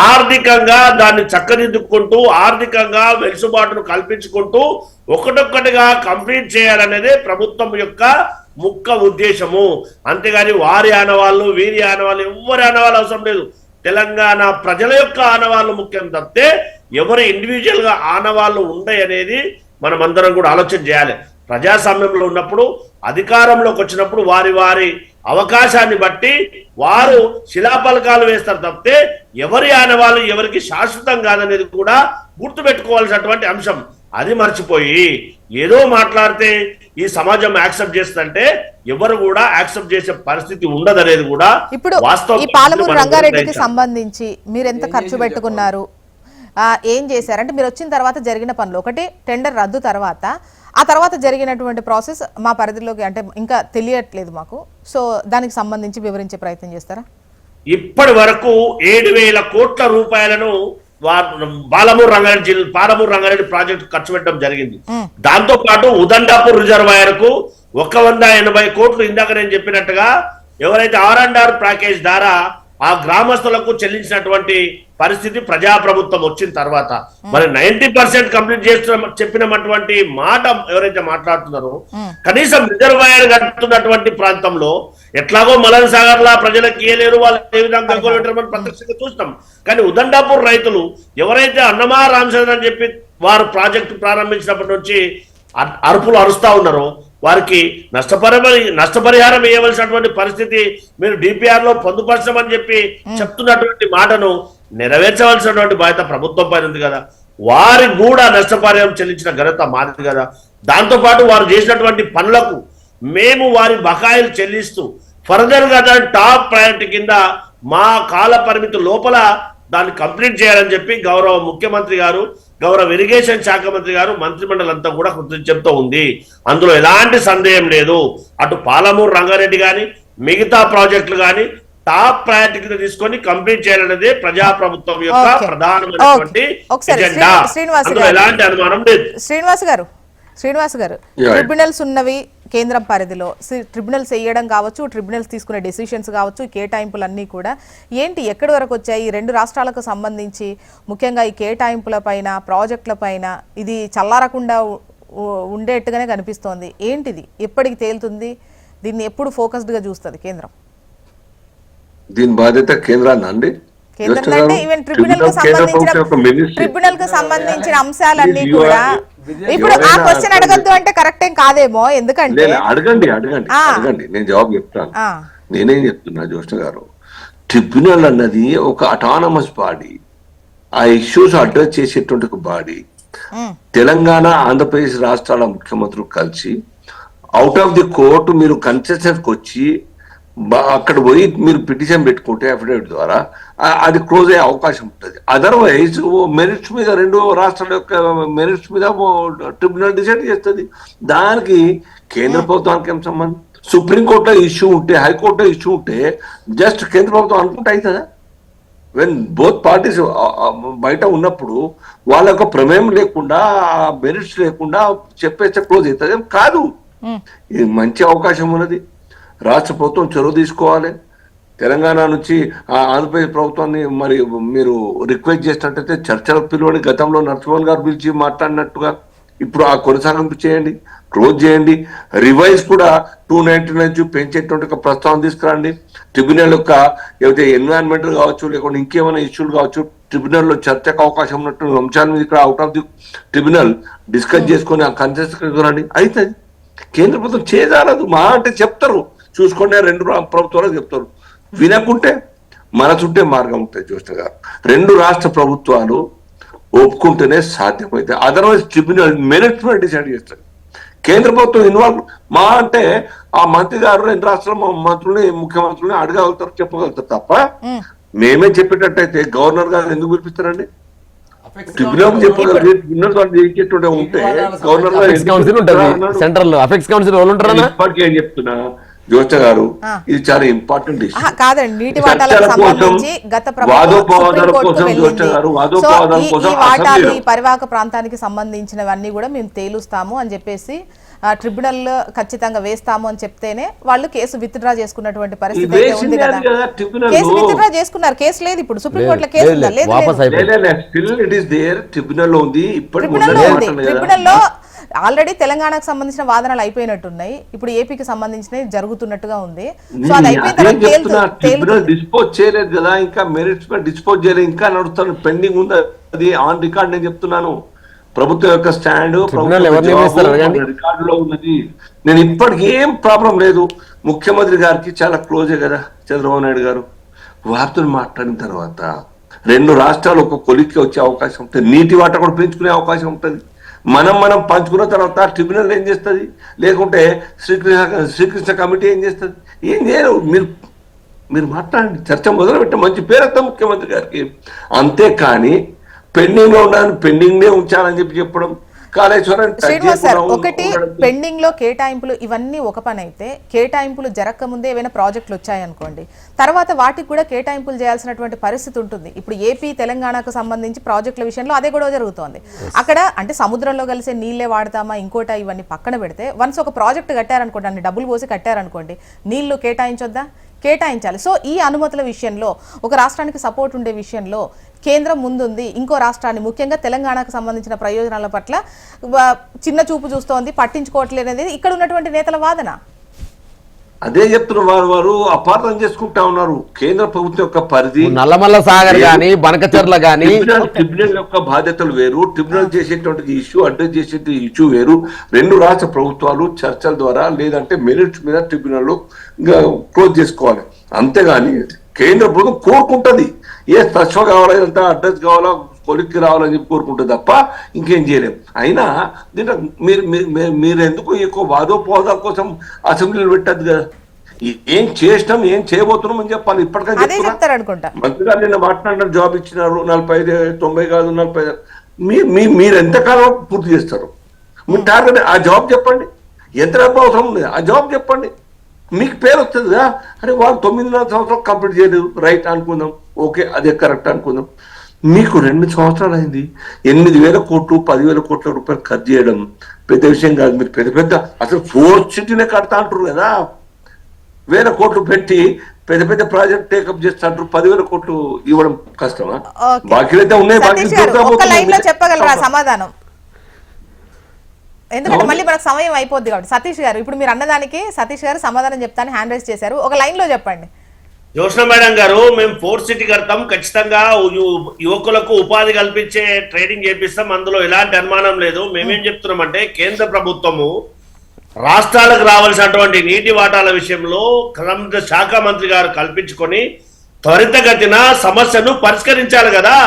ఆర్థికంగా దాన్ని చక్కదిద్దుకుంటూ ఆర్థికంగా వెసులుబాటును కల్పించుకుంటూ ఒకటొక్కటిగా కంప్లీట్ చేయాలనేదే ప్రభుత్వం యొక్క ముఖ్య ఉద్దేశము. అంతేగాని వారి ఆనవాళ్ళు వీరి ఆనవాళ్ళు ఎవరి ఆనవాళ్ళు అవసరం లేదు. తెలంగాణ ప్రజల యొక్క ఆనవాళ్ళు ముఖ్యం తప్పితే ఎవరి ఇండివిజువల్ గా ఆనవాళ్ళు ఉంటాయి అనేది మనం అందరం కూడా ఆలోచన చేయాలి. ప్రజాస్వామ్యంలో ఉన్నప్పుడు అధికారంలోకి వచ్చినప్పుడు వారి వారి అవకాశాన్ని బట్టి వారు శిలాఫలకాలు వేస్తారు తప్పితే ఎవరి ఆనవాళ్ళు ఎవరికి శాశ్వతం కాదనేది కూడా గుర్తుపెట్టుకోవాల్సినటువంటి అంశం. అది మర్చిపోయి ఏదో మాట్లాడితే ఈ సమాజం యాక్సెప్ట్ చేస్తుంటే ఎవరు కూడా యాక్సెప్ట్ చేసే పరిస్థితి ఉండదనేది కూడా ఇప్పుడు ఈ పాలమూరు రంగారెడ్డికి సంబంధించి మీరు ఎంత ఖర్చు పెట్టుకున్నారు, ఏం చేశారంటే మీరు వచ్చిన తర్వాత జరిగిన పనులు ఒకటి టెండర్ రద్దు తర్వాత ఆ తర్వాత జరిగినటువంటి ప్రాసెస్ మా పరిధిలోకి అంటే ఇంకా తెలియట్లేదు మాకు. సో దానికి సంబంధించి వివరించే ప్రయత్నం చేస్తారా? ఇప్పటి వరకు 7,000 కోట్ల రూపాయలను పాలమూరు రంగారెడ్డి ప్రాజెక్టు ఖర్చు పెట్టడం జరిగింది. దాంతో పాటు ఉదండాపూర్ రిజర్వాయర్ కు 180 కోట్లు ఇందాక నేను చెప్పినట్టుగా ఎవరైతే R&R ప్యాకేజ్ ద్వారా ఆ గ్రామస్తులకు చెల్లించినటువంటి పరిస్థితి ప్రజాప్రభుత్వం వచ్చిన తర్వాత మరి 90% కంప్లీట్ చేస్తున్న చెప్పినటువంటి మాట ఎవరైతే మాట్లాడుతున్నారో కనీసం రిజర్వాయర్ కట్టుతున్నటువంటి ప్రాంతంలో ఎట్లాగో మలన్ సాగర్ లా ప్రజలకు ఇయ్యలేరు, వాళ్ళు ఏ విధంగా మనం ప్రత్యక్షంగా చూస్తాం. కానీ ఉదండాపూర్ రైతులు ఎవరైతే అన్నమా రామచంద్ర అని చెప్పి వారు ప్రాజెక్టు ప్రారంభించినప్పటి నుంచి అరుపులు అరుస్తా ఉన్నారో వారికి నష్టపరిహారం ఇవ్వవలసినటువంటి పరిస్థితి మీరు డిపిఆర్ లో పొందుపరచమని చెప్పి చెప్తున్నటువంటి మాటను నెరవేర్చవలసినటువంటి బాధ్యత ప్రభుత్వం పైన ఉంది కదా. వారికి కూడా నష్టపరిహారం చెల్లించిన ఘనత మాది కదా. దాంతో పాటు వారు చేసినటువంటి పనులకు మేము వారి బకాయిలు చెల్లిస్తూ ఫర్దర్ గా దాని టాప్ ప్రయారిటీ కింద మా కాల పరిమితి లోపల దాన్ని కంప్లీట్ చేయాలని చెప్పి గౌరవ ముఖ్యమంత్రి గారు, గౌరవ ఇరిగేషన్ శాఖ మంత్రి గారు, మంత్రిమండలి అంతా కూడా కృతజ్ఞతతో ఉంది. అందులో ఎలాంటి సందేహం లేదు. అటు పాలమూరు రంగారెడ్డి కానీ మిగతా ప్రాజెక్టులు కానీ టాప్ ప్రయారిటీ కింద తీసుకొని కంప్లీట్ చేయాలనేది ప్రజాప్రభుత్వం యొక్క ప్రధానమైనటువంటి ఎజెండా. అందులో ఎలాంటి అనుమానం లేదు. శ్రీనివాస్ గారు ట్రిబ్యునల్స్ ఉన్నవి కేంద్రం పరిధిలో, ట్రిబ్యునల్స్ వేయడం కావచ్చు, ట్రిబ్యునల్స్ తీసుకునే డెసిషన్స్ కావచ్చు, కేటాయింపులన్నీ కూడా ఏంటి ఎక్కడి వరకు వచ్చాయి? ఈ రెండు రాష్ట్రాలకు సంబంధించి ముఖ్యంగా ఈ కేటాయింపుల పైన ప్రాజెక్టుల పైన ఇది చల్లారకుండా ఉండేట్టుగానే కనిపిస్తోంది. ఏంటిది ఎప్పటికి తేలుతుంది? దీన్ని ఎప్పుడు ఫోకస్డ్గా చూస్తుంది కేంద్రం? దీని బాధ్యత కేంద్రాన్ని అండి. ట్రిబ్యునల్ కు సంబంధించిన అంశాలన్నీ కూడా ఇప్పుడు ఆ క్వశ్చన్ అడగద్దు అంటే కరెక్ట్ ఏం కాదేమో, ఎందుకంటే అడగండి నేను జవాబు చెప్తాను. నేనేం చెప్తున్నా జ్యోష్ణ గారు, ట్రిబ్యునల్ అన్నది ఒక అటానమస్ బాడీ, ఆ ఇష్యూస్ అడ్రస్ చేసేటువంటి ఒక బాడీ. తెలంగాణ ఆంధ్రప్రదేశ్ రాష్ట్రాల ముఖ్యమంత్రులు కలిసి అవుట్ ఆఫ్ ది కోర్టు మీరు కన్సెషన్కి వచ్చి అక్కడ పోయి మీరు పిటిషన్ పెట్టుకుంటే అఫిడవిట్ ద్వారా అది క్లోజ్ అయ్యే అవకాశం ఉంటుంది. అదర్వైజ్ మెరిట్స్ మీద రెండు రాష్ట్రాల యొక్క మెరిట్స్ మీద ట్రిబ్యునల్ డిసైడ్ చేస్తుంది. దానికి కేంద్ర ప్రభుత్వానికి ఏం సంబంధం? సుప్రీంకోర్టులో ఇష్యూ ఉంటే, హైకోర్టులో ఇష్యూ ఉంటే జస్ట్ కేంద్ర ప్రభుత్వం అనుకుంటే అవుతుందా? వెన్ బోత్ పార్టీస్ బయట ఉన్నప్పుడు వాళ్ళ యొక్క ప్రమేయం లేకుండా మెరిట్స్ లేకుండా చెప్పేస్తే క్లోజ్ అవుతుంది కాదు. ఇది మంచి అవకాశం ఉన్నది. రాష్ట్ర ప్రభుత్వం చొరవ తీసుకోవాలి. తెలంగాణ నుంచి ఆంధ్రప్రదేశ్ ప్రభుత్వాన్ని మరి మీరు రిక్వెస్ట్ చేసినట్టయితే చర్చలకు పిలువని గతంలో నరసింహన్ గారు పిలిచి మాట్లాడినట్టుగా ఇప్పుడు ఆ కొనసాగింపు చేయండి. క్లోజ్ చేయండి. రివైజ్ కూడా 299 పెంచేటువంటి ఒక ప్రస్తావన తీసుకురండి. ట్రిబ్యునల్ యొక్క ఏదైతే ఎన్విరాన్మెంటల్ కావచ్చు, లేకుంటే ఇంకేమైనా ఇష్యూలు కావచ్చు, ట్రిబ్యునల్లో చర్చకు అవకాశం ఉన్నటువంటి అంశాల మీద ఇక్కడ out of the tribunal discuss చేసుకొని ఆ కన్సెన్స్ రండి. అయితే కేంద్ర ప్రభుత్వం చేజారదు, మా అంటే చెప్తారు, చూసుకోండి 2 ప్రభుత్వాలు చెప్తారు. వినకుంటే మన చుట్టే మార్గం ఉంటుంది. చూస్తే 2 రాష్ట్ర ప్రభుత్వాలు ఒప్పుకుంటేనే సాధ్యమైతే, అదర్వైజ్ ట్రిబ్యునల్ మెరిట్స్ మీద డిసైడ్ చేస్తారు. కేంద్ర ప్రభుత్వం ఇన్వాల్వ్ మా అంటే ఆ మంత్రి గారు 2 రాష్ట్రాల మంత్రుల్ని ముఖ్యమంత్రుల్ని అడగలుగుతారు, చెప్పగలుగుతారు తప్ప మేమే చెప్పేటట్టయితే గవర్నర్ గారు ఎందుకు పిలిపిస్తారండి? ట్రిబ్యునల్ చెప్పగలిగి ట్రిబ్యునల్ చేసేటువంటి ఉంటే గవర్నర్ సెంట్రల్ అఫెక్స్ కౌన్సిల్ వాళ్ళు ఉంటారా? ఇప్పటికీ ఏం చెప్తున్నా జ్యోష్ణ గారు, ఇది చాలా ఇంపార్టెంట్ ఇష్యూ. కాదండి, నీటి వాటాలకు సంబంధించి గత వాటాలు ఈ పరివాహక ప్రాంతానికి సంబంధించినవన్నీ కూడా మేము తేలుస్తాము అని చెప్పేసి ట్రిబ్యునల్ ఖచ్చితంగా వేస్తాము అని చెప్తేనే వాళ్ళు కేసు విత్డ్రా చేసుకున్నటువంటి పరిస్థితి అయితే ఉంది కదా. కేసు విత్డ్రా చేసుకున్నారు, కేసు లేదు ఇప్పుడు సుప్రీంకోర్టులో కేసు ట్రిబ్యునల్ ఉంది. ట్రిబ్యునల్లో ఆల్రెడీ తెలంగాణకు సంబంధించిన వాదనలు అయిపోయినట్టున్నాయి, ఇప్పుడు ఏపీకి సంబంధించినవి జరుగుతున్నట్టుగా ఉంది. సో అది అయిపోయిన డిస్పోజ్ చేయలేదు కదా, ఇంకా మెరిట్స్ డిస్పోజ్ చేయలేదు, ఇంకా నడుస్తాను, పెండింగ్ ఉంది, అది ఆన్ రికార్డ్. నేను చెప్తున్నాను ప్రభుత్వం యొక్క స్టాండ్ రికార్డులో ఉన్నది. నేను ఇప్పటికి ఏం ప్రాబ్లం లేదు. ముఖ్యమంత్రి గారికి చాలా క్లోజే కదా చంద్రబాబు నాయుడు గారు. వారితో మాట్లాడిన తర్వాత 2 రాష్ట్రాలు ఒక కొలిక్కి వచ్చే అవకాశం ఉంటుంది, నీటి వాటా కూడా పెంచుకునే అవకాశం ఉంటుంది. మనం పంచుకున్న తర్వాత ట్రిబ్యునల్ ఏం చేస్తుంది, లేకుంటే శ్రీకృష్ణ కమిటీ ఏం చేస్తుంది? ఏం చేయరు. మీరు మాట్లాడండి, చర్చ మొదలు పెట్టే మంచి పేరు ముఖ్యమంత్రి గారికి. అంతేకాని పెండింగ్ లో ఉండాలని పెండింగ్ ఉంచాలని చెప్పడం కాళేశ్వరం. శ్రీనివాస్ సార్, ఒకటి పెండింగ్ లో కేటాయింపులు ఇవన్నీ ఒక పని అయితే, కేటాయింపులు జరగక ముందే ఏమైనా ప్రాజెక్టులు వచ్చాయనుకోండి, తర్వాత వాటికి కూడా కేటాయింపులు చేయాల్సినటువంటి పరిస్థితి ఉంటుంది. ఇప్పుడు ఏపీ తెలంగాణకు సంబంధించి ప్రాజెక్టుల విషయంలో అదే గొడవ జరుగుతోంది. అక్కడ అంటే సముద్రంలో కలిసే నీళ్లే వాడతామా ఇంకోట ఇవన్నీ పక్కన పెడితే, వన్స్ ఒక ప్రాజెక్ట్ కట్టారనుకోండి, అన్ని డబ్బులు పోసి కట్టారనుకోండి, నీళ్లు కేటాయించొద్దా? కేటాయించాలి. సో ఈ అనుమతుల విషయంలో ఒక రాష్ట్రానికి సపోర్ట్ ఉండే విషయంలో కేంద్రం ముందుంది, ఇంకో రాష్ట్రాన్ని ముఖ్యంగా తెలంగాణకు సంబంధించిన ప్రయోజనాల పట్ల చిన్న చూపు చూస్తోంది, పట్టించుకోవట్లేదు అనేది ఇక్కడ ఉన్నటువంటి నేతల వాదన. అదే చెప్తున్న వారు అపార్థం చేసుకుంటా ఉన్నారు. కేంద్ర ప్రభుత్వం యొక్క పరిధి నల్లమల్ల సాగర్ గానీ బనకచర్ల గానీ ట్రిబ్యునల్ యొక్క బాధ్యతలు వేరు, ట్రిబ్యునల్ చేసేటువంటి ఇష్యూ అడ్రస్ చేసే ఇష్యూ వేరు. 2 రాష్ట్ర ప్రభుత్వాలు చర్చల ద్వారా లేదంటే మెరిట్స్ మీద ట్రిబ్యునల్ క్లోజ్ చేసుకోవాలి. అంతేగాని కేంద్ర ప్రభుత్వం కోరుకుంటుంది ఏ తత్వ కావాలా, ఇదంతా అడ్రస్ కావాలా, కొలిక్కి రావాలని చెప్పి కోరుకుంటుంది తప్ప ఇంకేం చేయలేం. అయినా దీంట్లో మీరు ఎందుకు ఎక్కువ వాదోపవాదాల కోసం అసెంబ్లీలో పెట్టద్దు కదా. ఏం చేసినాం, ఏం చేయబోతున్నాం అని చెప్పాలి. ఇప్పటికైనా మంత్రి గారు నిన్న మాట్లాడిన జాబ్ ఇచ్చినారు, 45, 90 కాదు 45. మీరు ఎంతకాలం పూర్తి చేస్తారు? మీ టార్గెట్ ఆ జాబ్ చెప్పండి, ఎంత డబ్బు అవసరం ఉంది ఆ జాబ్ చెప్పండి, మీకు పేరు వస్తుంది కదా. అరే వాళ్ళు 9.5 సంవత్సరాలు కంప్లీట్ చేయలేదు, రైట్ అనుకుందాం, ఓకే అదే కరెక్ట్ అనుకుందాం. మీకు 2 సంవత్సరాలు అయింది, 8,000 కోట్లు 10,000 కోట్ల రూపాయలు ఖర్చు చేయడం పెద్ద విషయం కాదు. మీరు పెద్ద అసలు 4th సిటీనే కడతా అంటారు కదా, 1,000 కోట్లు పెట్టి పెద్ద ప్రాజెక్ట్ టేకప్ చేస్తా అంటారు. 10,000 కోట్లు ఇవ్వడం కష్టమా? బాకీలు అయితే ఉన్నాయి, చెప్పగలరా సమాధానం? ఎందుకంటే మళ్ళీ మనకు సమయం అయిపోద్ది కాబట్టి. సతీష్ గారు, ఇప్పుడు మీరు అన్నదానికి సతీష్ గారు సమాధానం చెప్తాను హ్యాండ్ రైజ్ చేశారు, ఒక లైన్ లో చెప్పండి. జ్యోష్ణ మేడం గారు, మేము 4th సిటీ కడతాం, ఖచ్చితంగా యువకులకు ఉపాధి కల్పించే ట్రైనింగ్ చేపిస్తాం, అందులో ఎలాంటి అనుమానం లేదు. మేమేం చెప్తున్నామంటే కేంద్ర ప్రభుత్వము రాష్ట్రాలకు రావాల్సినటువంటి నీటి వాటాల విషయంలో శాఖ మంత్రి గారు కల్పించుకొని త్వరితగతిన సమస్యను పరిష్కరించాలి కదా,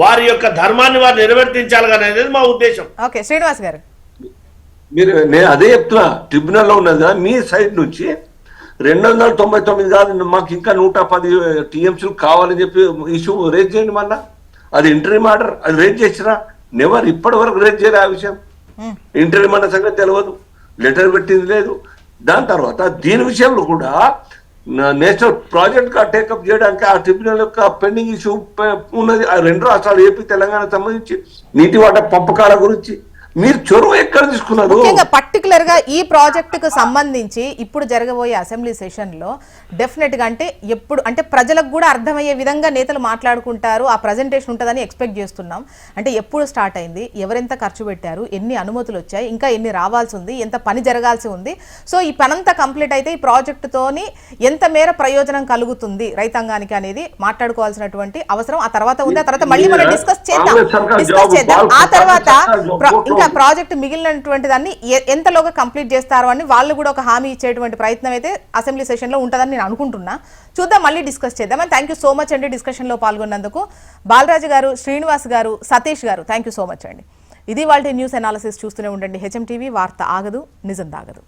వారి యొక్క ధర్మాన్ని వారు నిర్వర్తించాలి అనేది మా ఉద్దేశం. ఓకే శ్రీనివాస్ గారు, నేను అదే చెప్తున్నా, ట్రిబ్యునల్ లో ఉన్నది కదా మీ సైడ్ నుంచి 299 కాదు, మాకు ఇంకా 110 టీఎంసీలు కావాలని చెప్పి ఇష్యూ రేజ్ చేయండి. మళ్ళా అది ఇంటర్వ్యూ ఆర్డర్, అది రేజ్ చేసినా నెవర్ ఇప్పటి వరకు రేజ్ చేయలే ఆ విషయం. ఇంటర్వ్యూ అన్న సంగతి తెలియదు, లెటర్ పెట్టింది లేదు. దాని తర్వాత దీని విషయంలో కూడా నేషనల్ ప్రాజెక్ట్ గా టేకప్ చేయడానికి ఆ ట్రిబ్యునల్ యొక్క పెండింగ్ ఇష్యూ ఉన్నది. ఆ 2 రాష్ట్రాలు ఏపీ తెలంగాణకు సంబంధించి నీటి వాటా పంపకాల గురించి మీరు చొరవ ఎక్కడ తీసుకున్నారు? ముఖ్యంగా పర్టికులర్ గా ఈ ప్రాజెక్టుకు సంబంధించి ఇప్పుడు జరగబోయే అసెంబ్లీ సెషన్ లో డెఫినెట్ గా అంటే ఎప్పుడు అంటే ప్రజలకు కూడా అర్థమయ్యే విధంగా నేతలు మాట్లాడుకుంటారు, ఆ ప్రజెంటేషన్ ఉంటుందని ఎక్స్పెక్ట్ చేస్తున్నాం. అంటే ఎప్పుడు స్టార్ట్ అయింది, ఎవరెంత ఖర్చు పెట్టారు, ఎన్ని అనుమతులు వచ్చాయి, ఇంకా ఎన్ని రావాల్సి ఉంది, ఎంత పని జరగాల్సి ఉంది, సో ఈ పనంతా కంప్లీట్ అయితే ఈ ప్రాజెక్టుతోని ఎంత మేర ప్రయోజనం కలుగుతుంది రైతాంగానికి అనేది మాట్లాడుకోవాల్సినటువంటి అవసరం ఆ తర్వాత ఉంది. ఆ తర్వాత మళ్ళీ మనం డిస్కస్ చేద్దాం. ఆ తర్వాత ఇంకా ప్రాజెక్ట్ మిగిలినటువంటి దాన్ని ఎంతలోగా కంప్లీట్ చేస్తారు అని వాళ్ళు కూడా ఒక హామీ ఇచ్చేటువంటి ప్రయత్నం అయితే అసెంబ్లీ సెషన్ లో ఉంటుందని నేను అనుకుంటున్నా. చూద్దాం, మళ్ళీ డిస్కస్ చేద్దాం. And thank you so much అండి డిస్కషన్ లో పాల్గొన్నందుకు. బాలరాజు గారు, శ్రీనివాస్ గారు, సతీష్ గారు, థ్యాంక్ యూ సో మచ్ అండి. ఇది వాళ్ళ న్యూస్ అనాలిసిస్. చూస్తూనే ఉండండి హెచ్ఎం టీవీ. వార్త ఆగదు, నిజం దాగదు.